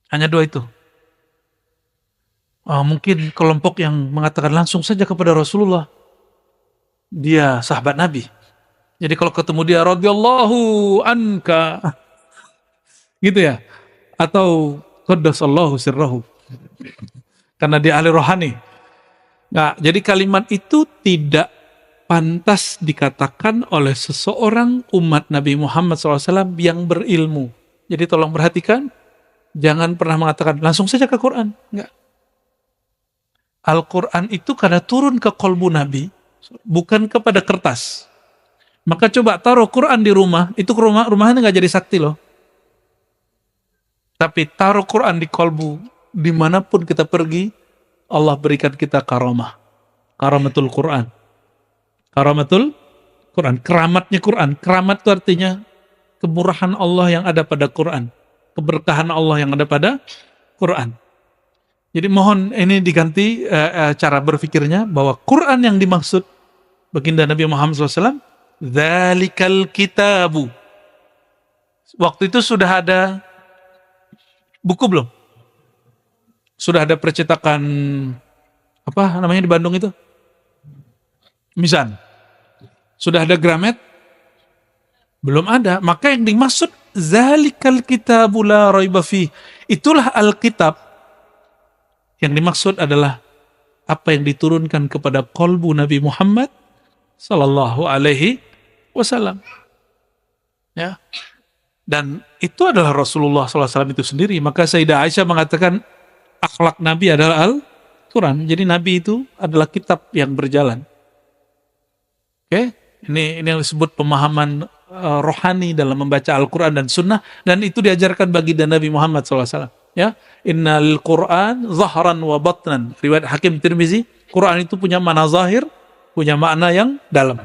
Hanya dua itu. Mungkin kelompok yang mengatakan langsung saja kepada Rasulullah, dia sahabat Nabi. Jadi kalau ketemu dia, radhiyallahu anka, gitu ya. Atau qaddasallahu sirrahu, karena dia ahli rohani. Nah, jadi kalimat itu tidak pantas dikatakan oleh seseorang umat Nabi Muhammad SAW yang berilmu. Jadi tolong perhatikan, jangan pernah mengatakan langsung saja ke Quran. Enggak. Al-Quran itu karena turun ke kolbu Nabi, bukan kepada kertas. Maka coba taruh Quran di rumah, itu rumahnya nggak jadi sakti loh. Tapi taruh Quran di kolbu, dimanapun kita pergi, Allah berikan kita karamah. Karamatul Quran. Karamatul Quran, keramatnya Quran. Keramat itu artinya kemurahan Allah yang ada pada Quran. Keberkahan Allah yang ada pada Quran. Jadi mohon ini diganti cara berpikirnya bahwa Quran yang dimaksud baginda Nabi Muhammad SAW, "Dzalikal kitabu." Waktu itu sudah ada buku belum? Sudah ada percetakan apa namanya di Bandung itu? Mizan. Sudah ada Gramet? Belum ada. Maka yang dimaksud "Dzalikal kitabu la raiba fih." Itulah Alkitab. Yang dimaksud adalah apa yang diturunkan kepada qalbu Nabi Muhammad sallallahu alaihi wasallam. Ya. Dan itu adalah Rasulullah SAW itu sendiri. Maka Sayyidah Aisyah mengatakan akhlak Nabi adalah Al-Quran. Jadi Nabi itu adalah kitab yang berjalan. Oke, ini yang disebut pemahaman rohani dalam membaca Al-Quran dan Sunnah. Dan itu diajarkan baginda Nabi Muhammad SAW. Ya, innal Quran zahran wa batnan. Riwayat Hakim Tirmizi, Quran itu punya makna zahir, punya makna yang dalam.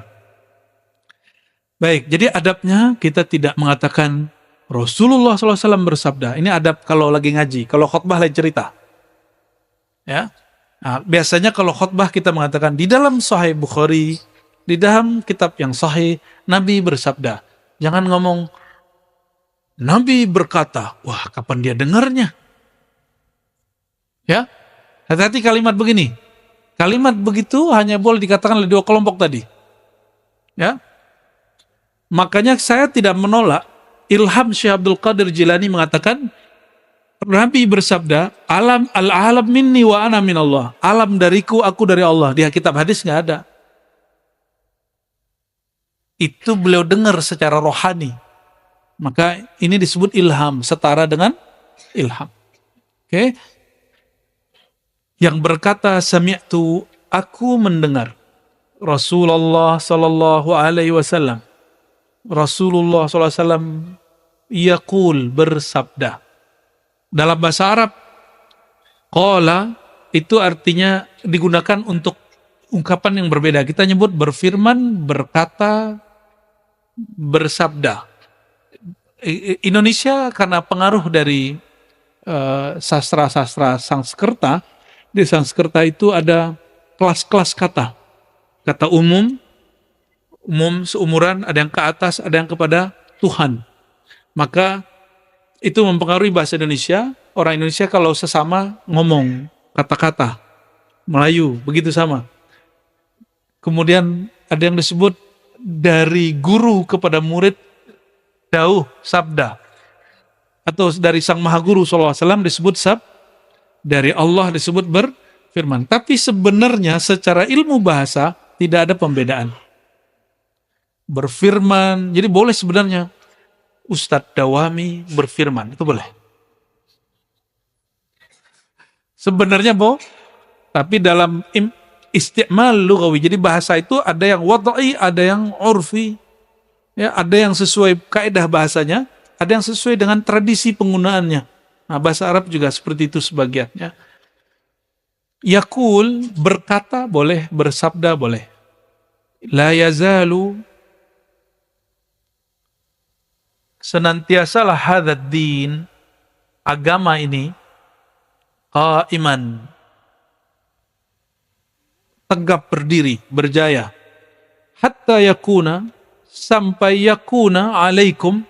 Baik, jadi adabnya kita tidak mengatakan Rasulullah SAW bersabda. Ini adab kalau lagi ngaji. Kalau khutbah lain cerita. Ya, nah, biasanya kalau khutbah kita mengatakan di dalam Sahih Bukhari, di dalam kitab yang sahih, Nabi bersabda. Jangan ngomong Nabi berkata. Wah, kapan dia dengarnya? Ya, hati-hati kalimat begini. Kalimat begitu hanya boleh dikatakan oleh dua kelompok tadi. Ya. Makanya saya tidak menolak Ilham Syekh Abdul Qadir Jilani mengatakan Nabi bersabda, al-alam minni wa ana minallah. Alam dariku, aku dari Allah. Di kitab hadis nggak ada. Itu beliau dengar secara rohani. Maka ini disebut ilham, setara dengan ilham. Oke. Yang berkata sami'tu, aku mendengar Rasulullah sallallahu alaihi wasallam. Rasulullah SAW yaqul bersabda. Dalam bahasa Arab, qala itu artinya digunakan untuk ungkapan yang berbeda. Kita nyebut berfirman, berkata, bersabda. Indonesia karena pengaruh dari sastra-sastra Sanskerta, di Sanskerta itu ada kelas-kelas kata. Kata umum seumuran, ada yang ke atas, ada yang kepada Tuhan. Maka itu mempengaruhi bahasa Indonesia. Orang Indonesia kalau sesama ngomong kata-kata Melayu, begitu sama. Kemudian ada yang disebut dari guru kepada murid, dauh, sabda. Atau dari Sang Maha Guru SAW disebut dari Allah disebut berfirman. Tapi sebenarnya secara ilmu bahasa tidak ada pembedaan. Berfirman, jadi boleh sebenarnya Ustadz Dawami berfirman, itu boleh. Sebenarnya tapi dalam isti'mal lughawi, jadi bahasa itu ada yang wad'i, ada yang urfi, ya, ada yang sesuai kaidah bahasanya, ada yang sesuai dengan tradisi penggunaannya. Nah, bahasa Arab juga seperti itu sebagiannya. Yaqul, berkata boleh, bersabda boleh. La yazalu, senantiasalah hadzal din, agama ini, qaiman, tegap berdiri, berjaya, hatta yakuna, sampai yakuna alaikum,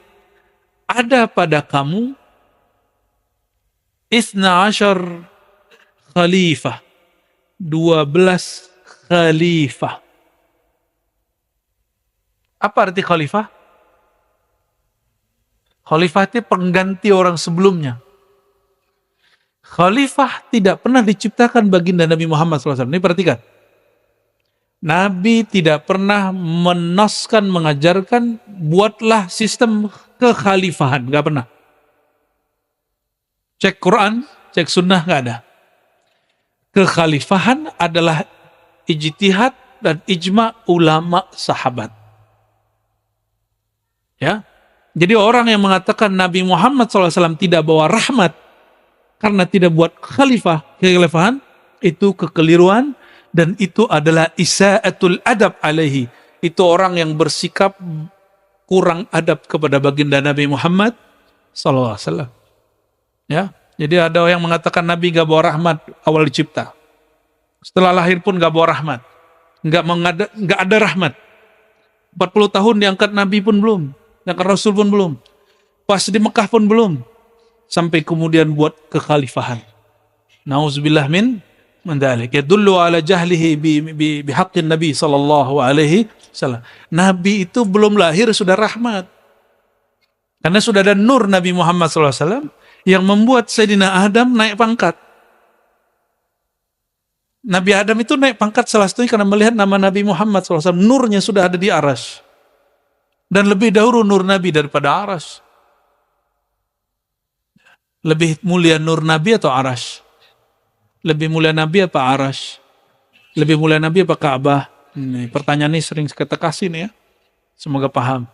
ada pada kamu 12 khalifah, 12 khalifah. Apa arti khalifah? Khalifah itu pengganti orang sebelumnya. Khalifah tidak pernah diciptakan baginda Nabi Muhammad SAW. Ini perhatikan. Nabi tidak pernah menoskan, mengajarkan, buatlah sistem kekhalifahan. Gak pernah. Cek Quran, cek sunnah, gak ada. Kekhalifahan adalah ijtihad dan ijma ulama sahabat. Ya. Jadi orang yang mengatakan Nabi Muhammad SAW tidak bawa rahmat karena tidak buat kekhalifahan, itu kekeliruan dan itu adalah isa'atul adab alaihi. Itu orang yang bersikap kurang adab kepada baginda Nabi Muhammad SAW. Ya, jadi ada yang mengatakan Nabi gak bawa rahmat awal dicipta. Setelah lahir pun gak bawa rahmat. nggak ada rahmat. 40 tahun diangkat Nabi pun belum, diangkat Rasul pun belum, pas di Mekah pun belum, sampai kemudian buat kekhalifahan. Nauzubillah min dzalik. Yadullu ala jahlihi bihaqqin Nabi sallallahu alaihi wasallam. Nabi itu belum lahir sudah rahmat. Karena sudah ada nur Nabi Muhammad sallallahu alaihi wasallam yang membuat Sayyidina Adam naik pangkat. Nabi Adam itu naik pangkat salah satunya karena melihat nama Nabi Muhammad SAW. Nurnya sudah ada di aras. Dan lebih dahulu nur Nabi daripada aras. Lebih mulia nur Nabi atau aras? Lebih mulia Nabi apa aras? Lebih mulia Nabi apa Ka'bah? Ini pertanyaan ini sering kita kasih nih ya. Semoga paham.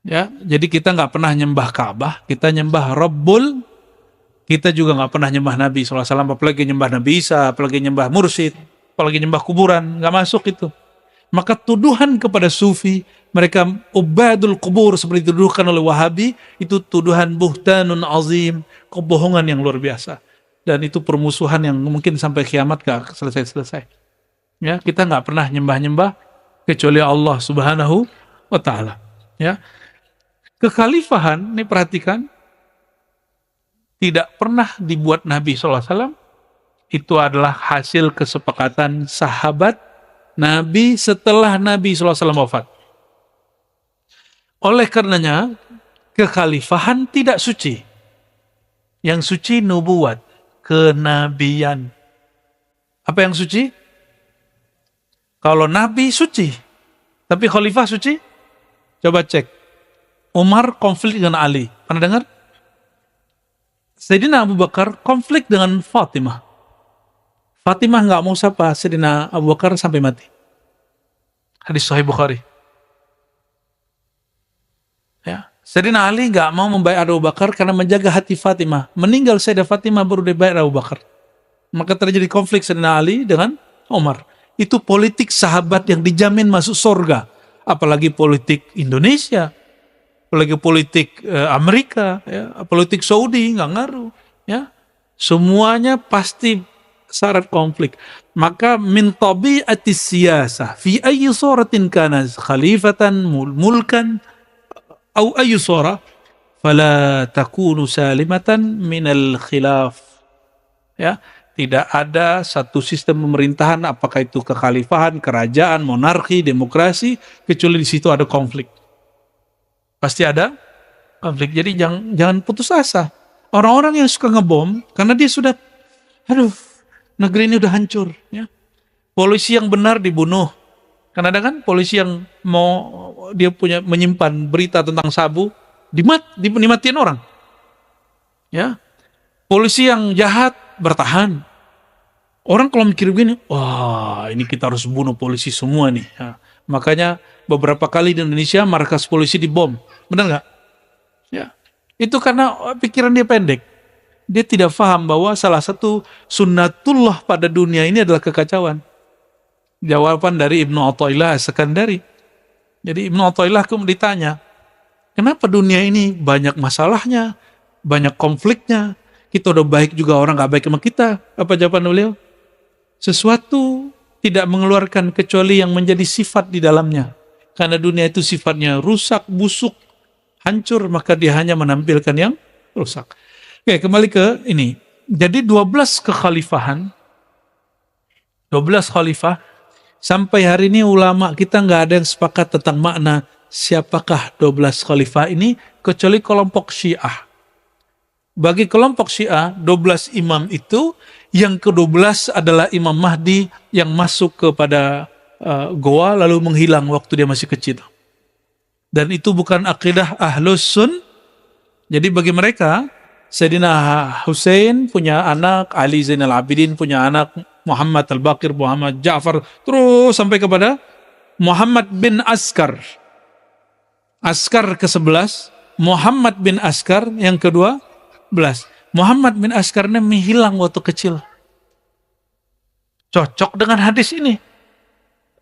Ya, jadi kita nggak pernah nyembah Ka'bah, kita nyembah Rabbul. Kita juga nggak pernah nyembah Nabi SAW, apalagi nyembah Nabi Isa, apalagi nyembah mursyid, apalagi nyembah kuburan, nggak masuk itu. Maka tuduhan kepada sufi, mereka ubadul kubur seperti dituduhkan oleh Wahabi, itu tuduhan buhtanun azim, kebohongan yang luar biasa. Dan itu permusuhan yang mungkin sampai kiamat nggak selesai-selesai. Ya, kita nggak pernah nyembah-nyembah kecuali Allah Subhanahu wa Ta'ala. Ya, kekhalifahan, ini perhatikan, tidak pernah dibuat Nabi SAW. Itu adalah hasil kesepakatan sahabat Nabi setelah Nabi SAW wafat. Oleh karenanya, kekhalifahan tidak suci. Yang suci nubuat, kenabian. Apa yang suci? Kalau Nabi suci, tapi khalifah suci? Coba cek. Umar konflik dengan Ali. Pernah dengar? Sayyidina Abu Bakar konflik dengan Fatimah. Fatimah nggak mau sapa Sayyidina Abu Bakar sampai mati. Hadis Sahih Bukhari. Ya, Sayyidina Ali nggak mau membayar Abu Bakar karena menjaga hati Fatimah. Meninggal Sayyidah Fatimah baru dibayar Abu Bakar. Maka terjadi konflik Sayyidina Ali dengan Umar. Itu politik sahabat yang dijamin masuk surga. Apalagi politik Indonesia. Apalagi politik Amerika, ya, politik Saudi nggak ngaruh, ya, semuanya pasti syarat konflik. Maka min tabi'atis siyasah fi ayyi suratin kana khalifatan mulkan au ayyi surah fala takunu salimatan minal khilaf. Ya, tidak ada satu sistem pemerintahan, apakah itu kekhalifahan, kerajaan, monarki, demokrasi, kecuali di situ ada konflik. Pasti ada konflik. Jadi jangan putus asa. Orang-orang yang suka ngebom karena dia sudah, negeri ini udah hancur. Ya. Polisi yang benar dibunuh. Karena ada kan polisi yang dia punya menyimpan berita tentang sabu, dimatiin orang. Ya, polisi yang jahat bertahan. Orang kalau mikir begini, wah ini kita harus bunuh polisi semua nih. Ya. Makanya beberapa kali di Indonesia markas polisi dibom. Benar nggak? Ya. Itu karena pikiran dia pendek. Dia tidak paham bahwa salah satu sunnatullah pada dunia ini adalah kekacauan. Jawaban dari Ibnu Athaillah As-Sakandari. Jadi Ibnu Athaillah kemudian ditanya, kenapa dunia ini banyak masalahnya, banyak konfliknya, kita udah baik juga orang nggak baik sama kita? Apa jawaban beliau? Sesuatu tidak mengeluarkan kecuali yang menjadi sifat di dalamnya. Karena dunia itu sifatnya rusak, busuk, hancur, maka dia hanya menampilkan yang rusak. Oke, kembali ke ini. Jadi 12 kekhalifahan, 12 khalifah, sampai hari ini ulama kita nggak ada yang sepakat tentang makna siapakah 12 khalifah ini, kecuali kelompok Syiah. Bagi kelompok Syiah, 12 imam itu, yang ke-12 adalah Imam Mahdi yang masuk kepada goa lalu menghilang waktu dia masih kecil. Dan itu bukan akidah Ahlus Sun. Jadi bagi mereka, Sayyidina Hussein punya anak, Ali Zainal Abidin punya anak, Muhammad Al-Baqir, Muhammad Ja'far, terus sampai kepada Muhammad bin Askar. Askar ke-11, Muhammad bin Askar yang ke-12. Muhammad bin Askar ini menghilang waktu kecil. Cocok dengan hadis ini.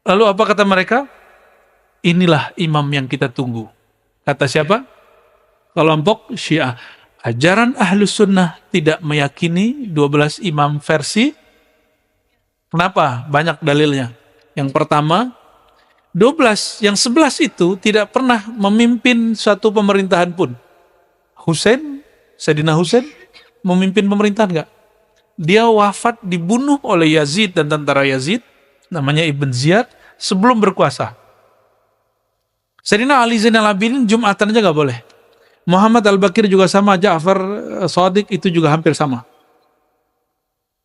Lalu apa kata mereka? Inilah imam yang kita tunggu. Kata siapa? Kelompok Syiah. Ajaran Ahlus Sunnah tidak meyakini 12 imam versi. Kenapa? Banyak dalilnya. Yang pertama, 12, yang 11 itu tidak pernah memimpin suatu pemerintahan pun. Sayyidina Husain memimpin pemerintahan enggak? Dia wafat dibunuh oleh Yazid dan tentara Yazid, namanya Ibn Ziyad, sebelum berkuasa. Sayyidina Ali Zainal Abidin Jumatan aja nggak boleh. Muhammad Al-Bakir juga sama, Ja'far Shadiq itu juga hampir sama.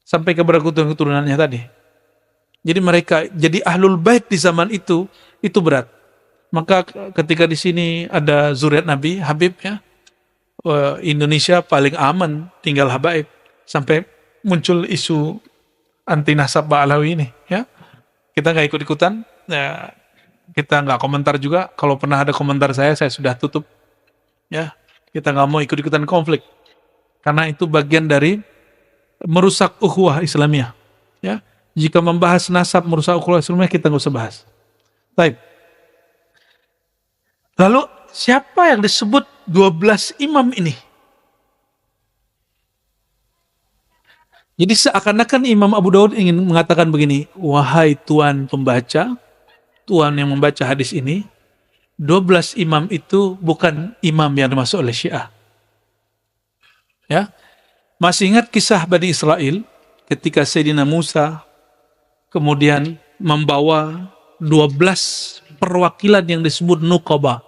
Sampai ke keturunannya tadi. Jadi mereka jadi ahlul bait di zaman itu berat. Maka ketika di sini ada zuriat Nabi, Habib ya, Indonesia paling aman tinggal habaib, sampai muncul isu anti nasab Ba'alawi ini ya. Kita nggak ikut-ikutan, ya, kita nggak komentar juga. Kalau pernah ada komentar saya sudah tutup ya. Kita nggak mau ikut-ikutan konflik karena itu bagian dari merusak ukhuwah Islamiyah ya. Jika membahas nasab merusak ukhuwah Islamiyah, kita nggak usah bahas. Baik. Lalu siapa yang disebut 12 imam ini? Jadi seakan-akan Imam Abu Daud ingin mengatakan begini, wahai Tuan pembaca, Tuan yang membaca hadis ini, 12 imam itu bukan imam yang dimaksud oleh Syiah. Ya. Masih ingat kisah Bani Israel ketika Sayyidina Musa kemudian membawa 12 perwakilan yang disebut Nuqaba.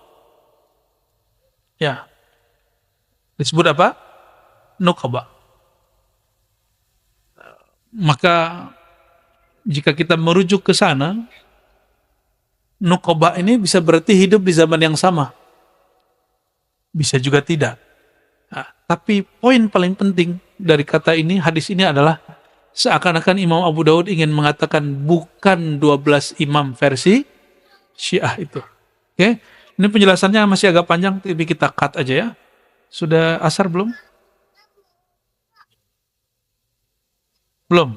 Ya. Disebut apa? Nuqaba. Maka jika kita merujuk ke sana, Nuqaba ini bisa berarti hidup di zaman yang sama. Bisa juga tidak. Nah, tapi poin paling penting dari kata ini, hadis ini adalah seakan-akan Imam Abu Daud ingin mengatakan bukan 12 imam versi Syiah itu. Oke, ini penjelasannya masih agak panjang, tapi kita cut aja ya. Sudah asar belum? Belum?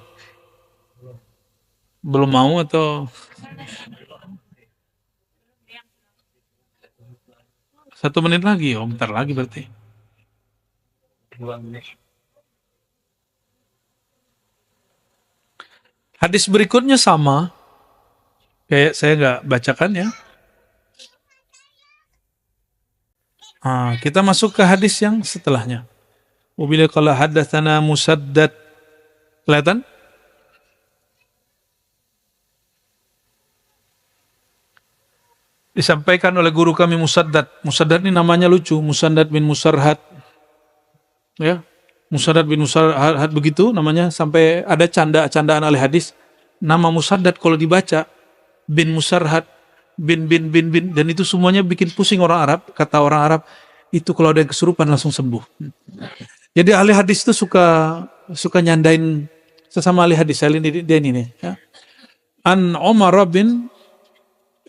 Belum mau atau 1 menit lagi? Oh, bentar lagi berarti. Hadis berikutnya sama, kayak saya nggak bacakan ya. Kita masuk ke hadis yang setelahnya. Wabila qala haddatsana Musaddad. Kelihatan? Disampaikan oleh guru kami Musaddad. Musaddad ini namanya lucu, Musaddad bin Musarhad. Ya, Musaddad bin Musarhad begitu namanya, sampai ada candaan ahli hadis. Nama Musaddad kalau dibaca bin Musarhad, bin, dan itu semuanya bikin pusing orang Arab. Kata orang Arab, itu kalau ada yang kesurupan langsung sembuh. Jadi ahli hadis itu suka nyandain sesama ahli hadis. Dia ini ya. An Umar bin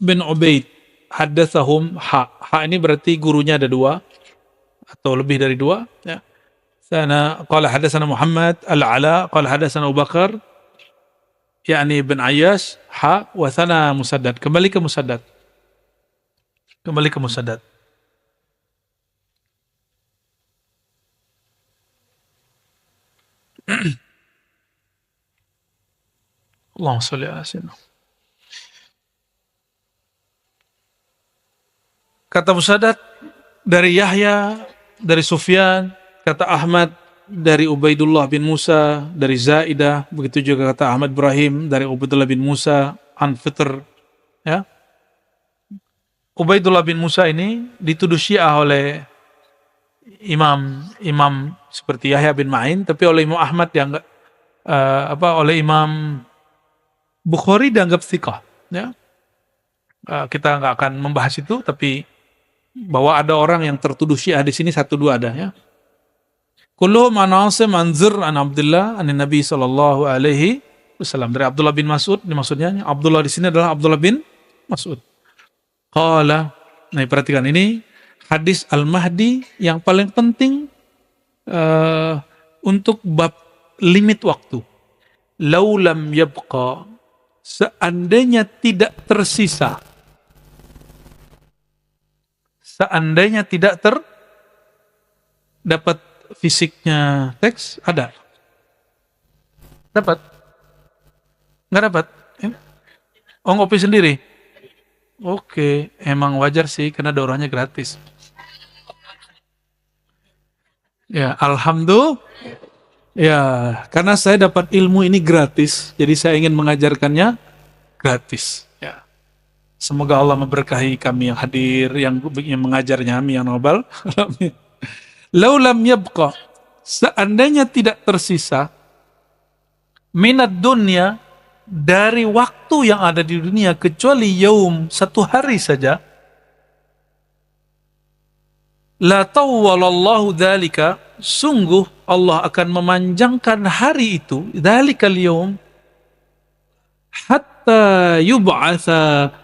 Ubaid haddatsahum ha ini berarti gurunya ada 2 atau lebih dari 2 ya. Sana qala hadatsana Muhammad al-Ala qala hadatsana Abu Bakar yakni bin Ayyash wa sana Musaddad. Kembali ke Musaddad. Allahumma shalli ala sayyidina. Kata Musaddad dari Yahya, dari Sufyan, kata Ahmad dari Ubaidullah bin Musa, dari Zaidah, begitu juga kata Ahmad Ibrahim dari Ubaidullah bin Musa, an Fitr, ya. Ubaidullah bin Musa ini dituduh Syiah oleh imam seperti Yahya bin Ma'in, tapi oleh Imam Ahmad dianggap oleh Imam Bukhari dianggap thiqah, ya. Kita nggak akan membahas itu, tapi bahwa ada orang yang tertuduh Syiah di sini 1-2 ada ya. Kulluhum an Asim an Zir an Abdullah an Nabi sallallahu alaihi wasallam, dari Abdullah bin Mas'ud. Maksudnya Abdullah di sini adalah Abdullah bin Mas'ud. Qala, nah perhatikan ini hadis Al-Mahdi yang paling penting untuk bab limit waktu. Laulam yabqa, seandainya tidak tersisa, seandainya tidak dapat fisiknya teks, ada? Dapat? Nggak dapat? Oh, ngopi sendiri. Oke, emang wajar sih karena daurahnya gratis. Ya, alhamdulillah. Ya, karena saya dapat ilmu ini gratis, jadi saya ingin mengajarkannya gratis. Ya. Semoga Allah memberkahi kami yang hadir, yang mengajarnya, amin ya Rabbal alamin. Laulam yabqa, seandainya tidak tersisa minat dunia dari waktu yang ada di dunia kecuali yaum, satu hari saja, la tawwalallahu dzalika, sungguh Allah akan memanjangkan hari itu, dzalikal yaum, hatta yub'atsa,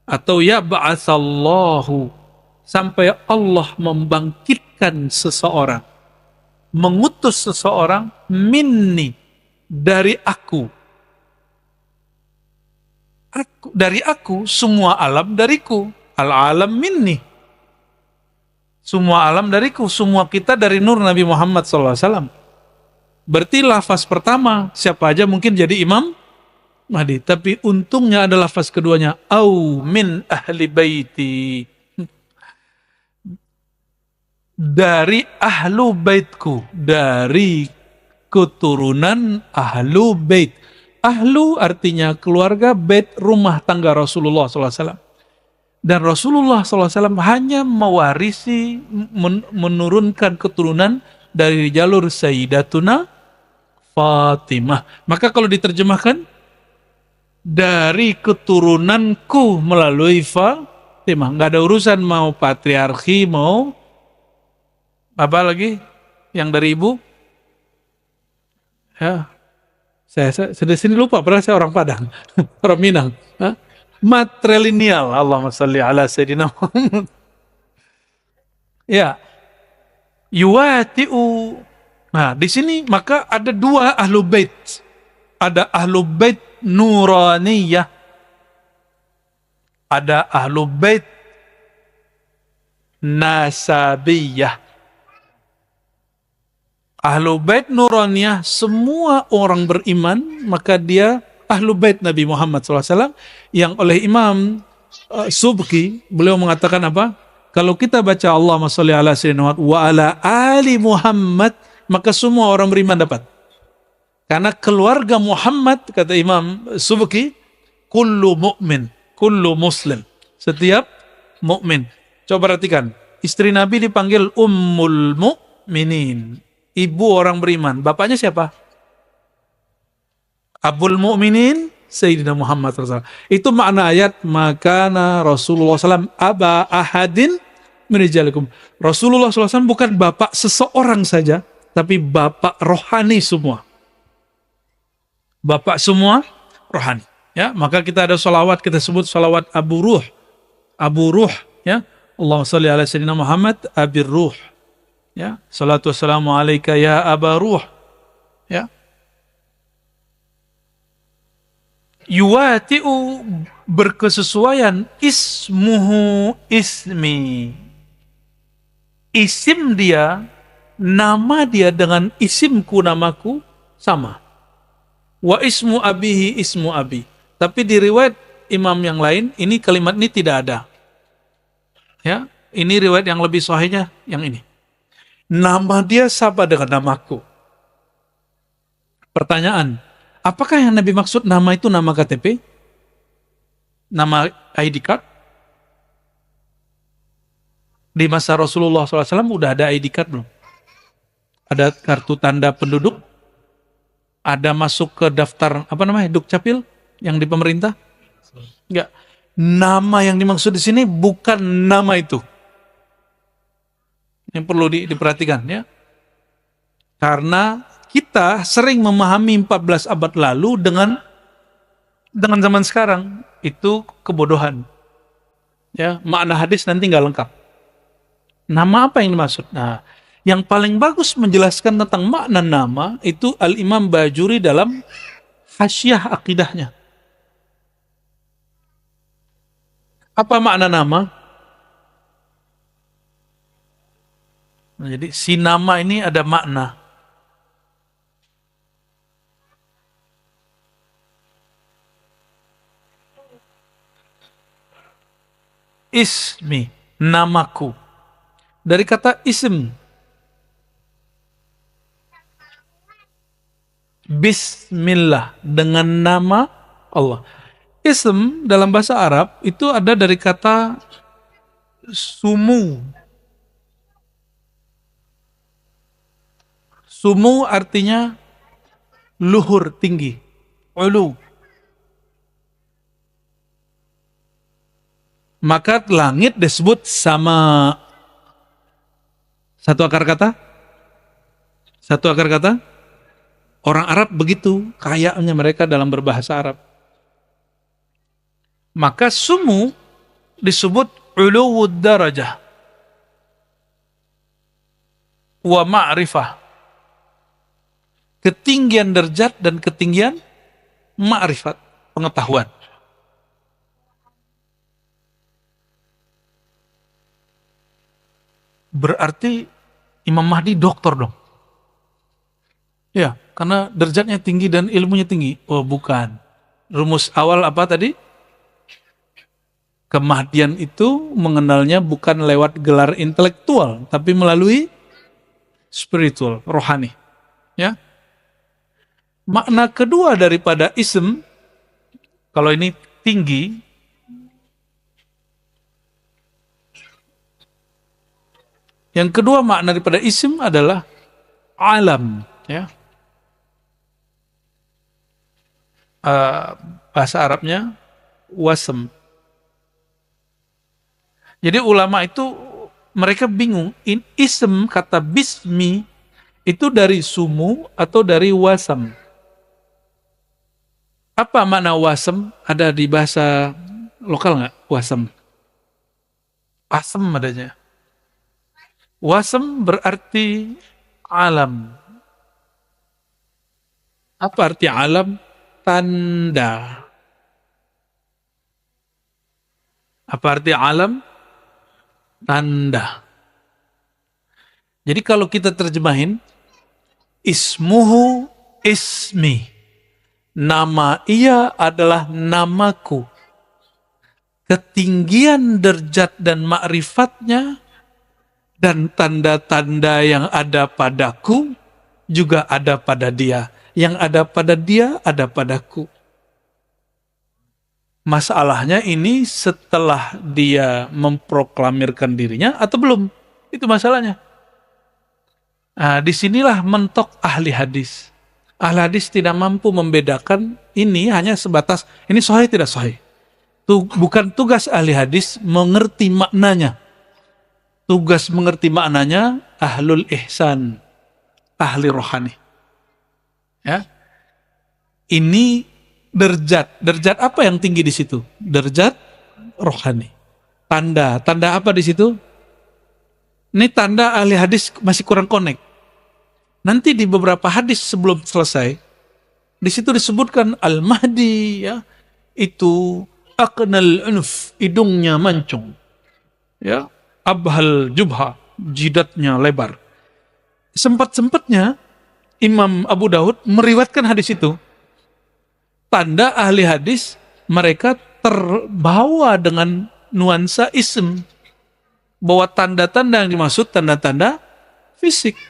atau yab'atsallahu, sampai Allah membangkitkan seseorang, mengutus seseorang, minni, dari aku. Dari aku, semua alam dariku. Al-alam minni. Semua alam dariku, semua kita dari nur Nabi Muhammad SAW. Berarti lafaz pertama, siapa aja mungkin jadi Imam Mahdi. Tapi untungnya ada lafaz keduanya, au min ahli baiti. Dari ahlu baitku, dari keturunan ahlu bait. Ahlu artinya keluarga, bait rumah tangga Rasulullah SAW. Dan Rasulullah SAW hanya mewarisi, menurunkan keturunan dari jalur Sayyidatuna Fatimah. Maka kalau diterjemahkan, dari keturunanku melalui Fatimah. Nggak ada urusan mau patriarki, mau apa lagi yang dari ibu. Ya, saya sini lupa, padahal saya orang Padang, orang Minang. Hah? Matrilineal, Allahumma salli ala Sayyidina Muhammad. Ya, yuwati'u. Nah, di sini maka ada dua ahlu bait. Ada ahlu bait nuraniyah, ada ahlu bait nasabiyah. Ahlu bait nuraniyah, semua orang beriman, maka dia ahlu bait Nabi Muhammad SAW, yang oleh Imam Subki, beliau mengatakan apa? Kalau kita baca Allahumma sholli ala sayyidina Muhammad wa ala ali Muhammad, maka semua orang beriman dapat. Karena keluarga Muhammad, kata Imam Subki, kullu mu'min, kullu muslim. Setiap mukmin. Coba perhatikan, istri Nabi dipanggil Ummul Mu'minin, ibu orang beriman. Bapaknya siapa? Abul Mu'minin Sayyidina Muhammad SAW. Itu makna ayat, makana Rasulullah SAW aba ahadin min rijalikum. Rasulullah SAW bukan bapak seseorang saja, tapi bapak rohani semua. Bapak semua rohani. Ya, maka kita ada salawat, kita sebut salawat Abu Ruh. Abu Ruh, ya. Allahumma shalli ala sayyidina Muhammad Abir Ruh. Ya, salatu wassalamu alaika ya Aba Ruh. Ya. Yuwati'u, berkesesuaian, ismuhu ismi. Isim dia, nama dia dengan isimku, namaku sama. Wa ismu abihi ismu abi. Tapi di riwayat imam yang lain, ini kalimat ini tidak ada. Ya, ini riwayat yang lebih sahihnya yang ini. Nama dia sama dengan namaku. Pertanyaan, apakah yang Nabi maksud nama itu nama KTP? Nama ID card? Di masa Rasulullah SAW udah ada ID card belum? Ada kartu tanda penduduk? Ada masuk ke daftar apa namanya, Dukcapil yang di pemerintah? Enggak. Nama yang dimaksud di sini bukan nama itu. Yang perlu diperhatikan, ya. Karena kita sering memahami 14 abad lalu dengan zaman sekarang, itu kebodohan. Ya, makna hadis nanti nggak lengkap. Nama apa yang dimaksud? Nah, yang paling bagus menjelaskan tentang makna nama itu Al-Imam Bajuri dalam Hasyiah Akidahnya. Apa makna nama? Nah, jadi si nama ini ada makna. ismi, namaku. Dari kata ism, bismillah, dengan nama Allah. Ism dalam bahasa Arab itu ada dari kata sumu. Sumu artinya luhur, tinggi, ulu. Maka langit disebut sama. Satu akar kata? Satu akar kata? Orang Arab begitu, kayaknya mereka dalam berbahasa Arab. Maka sumu disebut uluwud darajah wa ma'rifah. Ketinggian derajat dan ketinggian ma'rifat, pengetahuan. Berarti Imam Mahdi doktor dong. Ya, karena derajatnya tinggi dan ilmunya tinggi. Oh, bukan. Rumus awal apa tadi? Kemahdian itu mengenalnya bukan lewat gelar intelektual, tapi melalui spiritual, rohani. Ya. Makna kedua daripada ism, kalau ini tinggi, yang kedua makna daripada ism adalah alam. Ya. Bahasa Arabnya wasm. Jadi ulama itu mereka bingung, ism kata bismi itu dari sumu atau dari wasam. Apa makna wasam? Ada di bahasa lokal nggak? Wasam. Asam adanya. Wasam berarti alam. Apa arti alam? Tanda. Apa arti alam? Tanda. Jadi kalau kita terjemahin, ismuhu ismi. Nama ia adalah namaku. Ketinggian derajat dan ma'rifatnya dan tanda-tanda yang ada padaku juga ada pada dia. Yang ada pada dia ada padaku. Masalahnya ini setelah dia memproklamirkan dirinya atau belum? Itu masalahnya. Nah, disinilah mentok ahli hadis. Ahli hadis tidak mampu membedakan ini hanya sebatas ini sahih tidak sahih. Bukan tugas ahli hadis mengerti maknanya. Tugas mengerti maknanya ahlul ihsan, ahli rohani. Ya, ini derajat. Derajat apa yang tinggi di situ? Derajat rohani. Tanda apa di situ? Ini tanda ahli hadis masih kurang connect. Nanti di beberapa hadis sebelum selesai, di situ disebutkan Al-Mahdi, ya, itu aqnal unuf, hidungnya mancung, ya, abhal jubha, jidatnya lebar. Sempat-sempatnya Imam Abu Daud meriwayatkan hadis itu. Tanda ahli hadis mereka terbawa dengan nuansa ism, bahwa tanda-tanda yang dimaksud tanda-tanda fisik.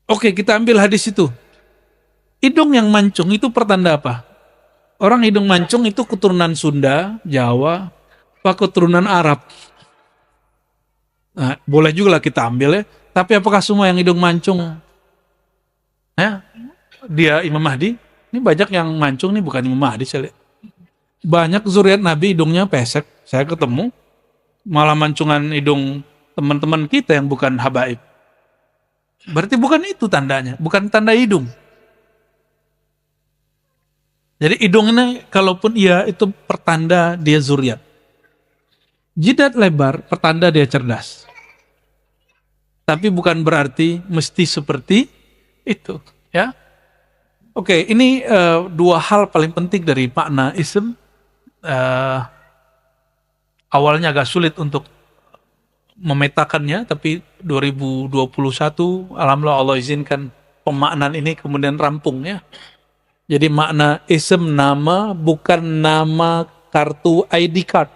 Oke, kita ambil hadis itu. Hidung yang mancung itu pertanda apa? Orang hidung mancung itu keturunan Sunda, Jawa, apa keturunan Arab? Nah, boleh juga lah kita ambil ya. Tapi apakah semua yang hidung mancung? Ya, dia Imam Mahdi? Ini banyak yang mancung nih, bukan Imam Mahdi saya lihat. Banyak zuriat Nabi hidungnya pesek. Saya ketemu malah mancungan hidung teman-teman kita yang bukan habaib. Berarti bukan itu tandanya, bukan tanda hidung. Jadi hidung ini kalaupun iya itu pertanda dia zuriat. Jidat lebar pertanda dia cerdas. Tapi bukan berarti mesti seperti itu, ya. Oke, ini dua hal paling penting dari makna ism. Awalnya agak sulit untuk memetakannya, tapi 2021 alhamdulillah Allah izinkan pemaknaan ini kemudian rampung, ya. Jadi makna ism nama bukan nama kartu ID card.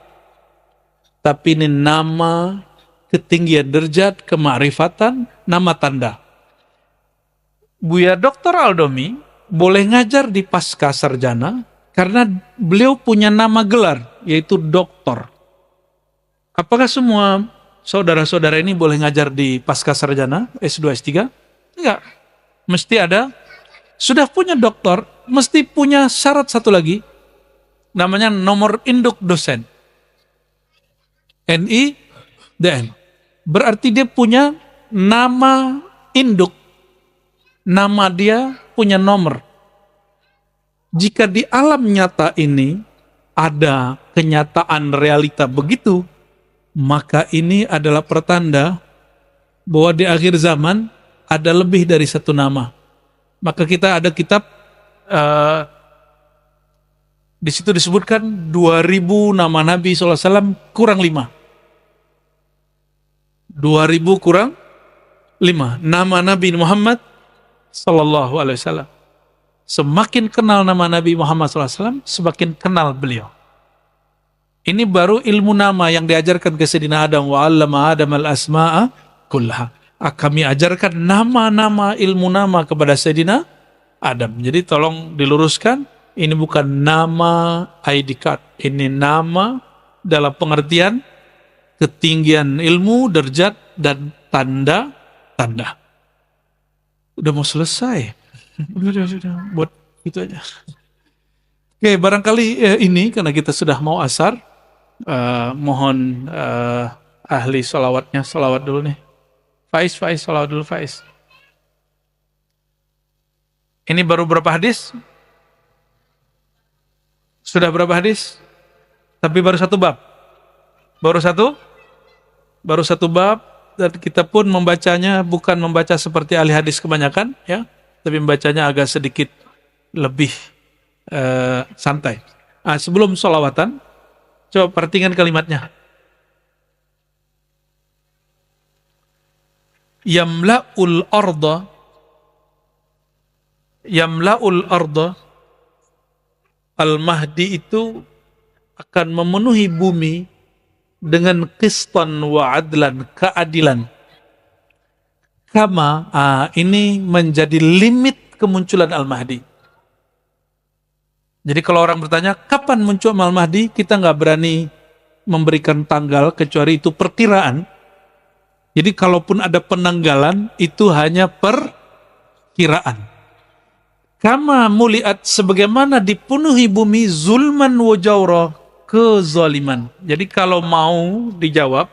Tapi ini nama, ketinggian derajat, kemakrifatan, nama tanda. Buya Dr. Aldomi boleh ngajar di pasca sarjana karena beliau punya nama gelar, yaitu doktor. Apakah semua saudara-saudara ini boleh ngajar di pasca sarjana, S2, S3? Enggak. Mesti ada, sudah punya doktor, mesti punya syarat satu lagi, namanya nomor induk dosen. NIDN. Berarti dia punya nama induk. Nama dia punya nomor. Jika di alam nyata ini ada kenyataan realita begitu, maka ini adalah pertanda bahwa di akhir zaman ada lebih dari satu nama. Maka kita ada kitab, di situ disebutkan 2000 nama Nabi SAW kurang 5. 2000 kurang 5 nama Nabi Muhammad Sallallahu Alaihi Wasallam. Semakin kenal nama Nabi Muhammad SAW, semakin kenal beliau. Ini baru ilmu nama yang diajarkan ke Sayyidina Adam. Wa 'allama Adam al-asma'a kullaha. Kami ajarkan nama-nama, ilmu nama kepada Sayyidina Adam. Jadi tolong diluruskan, ini bukan nama ID card. Ini nama dalam pengertian ketinggian ilmu, derajat, dan tanda-tanda. Udah mau selesai. Udah, buat itu aja. Oke, barangkali ini karena kita sudah mau asar, mohon ahli sholawatnya, sholawat dulu nih. Faiz, sholawat dulu Faiz. Ini baru berapa hadis? Sudah berapa hadis? Tapi baru satu bab. Baru satu bab, dan kita pun membacanya bukan membaca seperti ahli hadis kebanyakan, ya, tapi membacanya agak sedikit lebih santai. Sebelum sholawatan, coba perhatikan kalimatnya. Yamla'ul arda, Al-Mahdi itu akan memenuhi bumi dengan qistan wa adlan, keadilan. Kama, ini menjadi limit kemunculan Al-Mahdi. Jadi kalau orang bertanya, kapan muncul Al-Mahdi? Kita nggak berani memberikan tanggal, kecuali itu perkiraan. Jadi kalaupun ada penanggalan, itu hanya perkiraan. Kama muliat, sebagaimana dipenuhi bumi zulman wa jawra, kezaliman. Jadi kalau mau dijawab,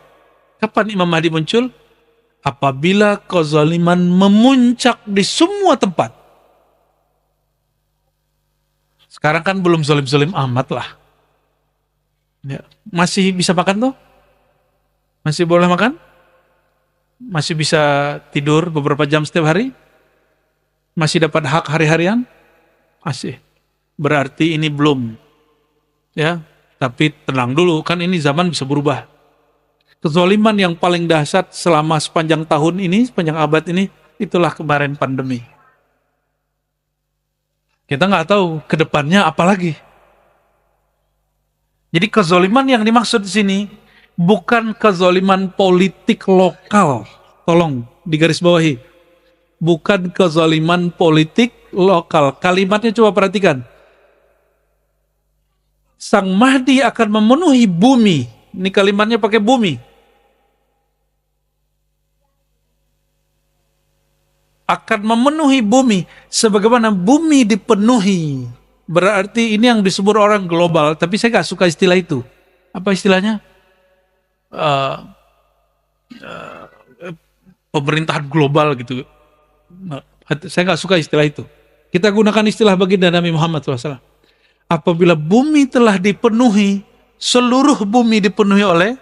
kapan Imam Mahdi muncul? Apabila kezaliman memuncak di semua tempat. Sekarang kan belum zalim-zalim amat lah. Ya. Masih bisa makan tuh? Masih boleh makan? Masih bisa tidur beberapa jam setiap hari? Masih dapat hak hari-harian? Masih. Berarti ini belum. Ya. Tapi tenang dulu, kan ini zaman bisa berubah. Kezaliman yang paling dahsyat selama sepanjang tahun ini, sepanjang abad ini, itulah kemarin pandemi. Kita nggak tahu ke depannya apa lagi. Jadi kezaliman yang dimaksud di sini bukan kezaliman politik lokal. Tolong digarisbawahi. Bukan kezaliman politik lokal. Kalimatnya coba perhatikan. Sang Mahdi akan memenuhi bumi. Ini kalimatnya pakai bumi. Akan memenuhi bumi. Sebagaimana bumi dipenuhi. Berarti ini yang disebut orang global. Tapi saya gak suka istilah itu. Apa istilahnya? Pemerintahan global gitu. Saya gak suka istilah itu. Kita gunakan istilah baginda Nabi Muhammad SAW. Apabila bumi telah dipenuhi, seluruh bumi dipenuhi oleh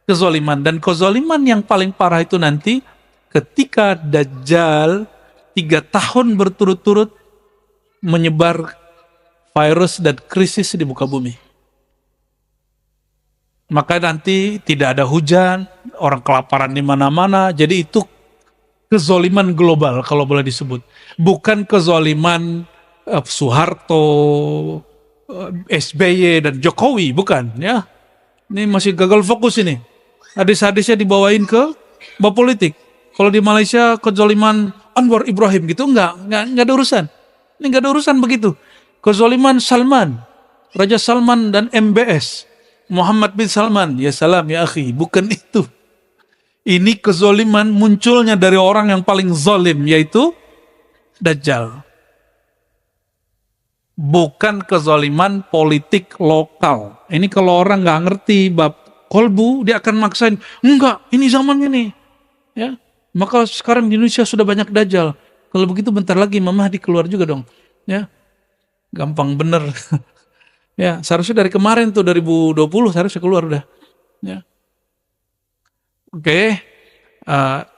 kezaliman. Dan kezaliman yang paling parah itu nanti ketika Dajjal 3 tahun berturut-turut menyebar virus dan krisis di muka bumi. Maka nanti tidak ada hujan, orang kelaparan di mana-mana. Jadi itu kezaliman global kalau boleh disebut. Bukan kezaliman Soeharto, SBY dan Jokowi, bukan ya. Ini masih gagal fokus ini. Hadis-hadisnya dibawain ke bab politik. Kalau di Malaysia kezaliman Anwar Ibrahim gitu enggak ada urusan. Ini enggak ada urusan begitu. Kezaliman Salman, Raja Salman dan MBS, Muhammad bin Salman, ya salam ya akhi, bukan itu. Ini kezaliman munculnya dari orang yang paling zalim, yaitu Dajjal. Bukan kezaliman politik lokal. Ini kalau orang nggak ngerti bab kolbu, dia akan maksain, enggak, ini zamannya nih. Ya, maka sekarang di Indonesia sudah banyak Dajjal. Kalau begitu bentar lagi Imam Mahdi keluar juga dong. Ya, gampang bener. Ya, seharusnya dari kemarin tuh 2020 seharusnya keluar udah. Ya. Oke,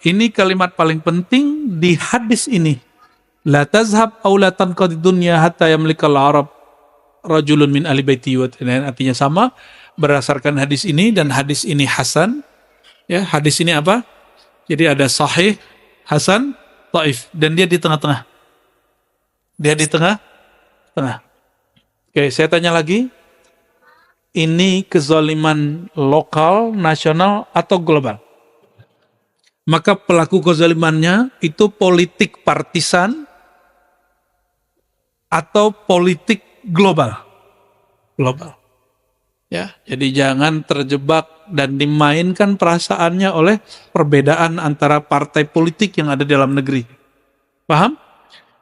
ini kalimat paling penting di hadis ini. La tazhab aw la tanqadi dunya hatta yamlikal Arab rajulun min ahli baiti wa artinya sama berdasarkan hadis ini, dan hadis ini hasan. Ya, hadis ini apa? Jadi ada sahih, hasan, dhaif, dan dia di tengah-tengah. Dia di tengah-tengah. Oke, saya tanya lagi. Ini kezaliman lokal, nasional, atau global? Maka pelaku kezalimannya itu politik partisan atau politik global. Global. Ya, jadi jangan terjebak dan dimainkan perasaannya oleh perbedaan antara partai politik yang ada di dalam negeri. Paham?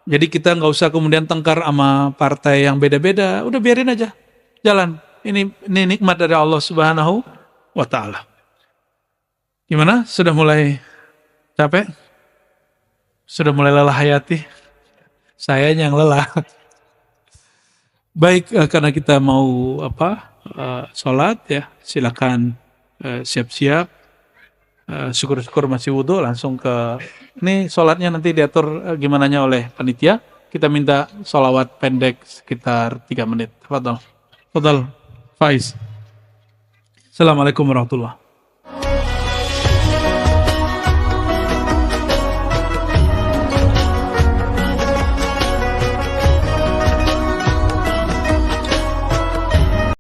Jadi kita nggak usah kemudian tengkar sama partai yang beda-beda. Udah biarin aja, jalan. Ini nikmat dari Allah Subhanahu wa Ta'ala. Gimana? Sudah mulai capek? Sudah mulai lelah hayati? Saya yang lelah. Baik, karena kita mau sholat ya, silakan siap-siap. Syukur-syukur masih wudhu, langsung ke ini sholatnya nanti diatur gimananya oleh panitia. Kita minta sholawat pendek sekitar 3 menit. Fadal Faiz. Assalamualaikum warahmatullahi wabarakatuh.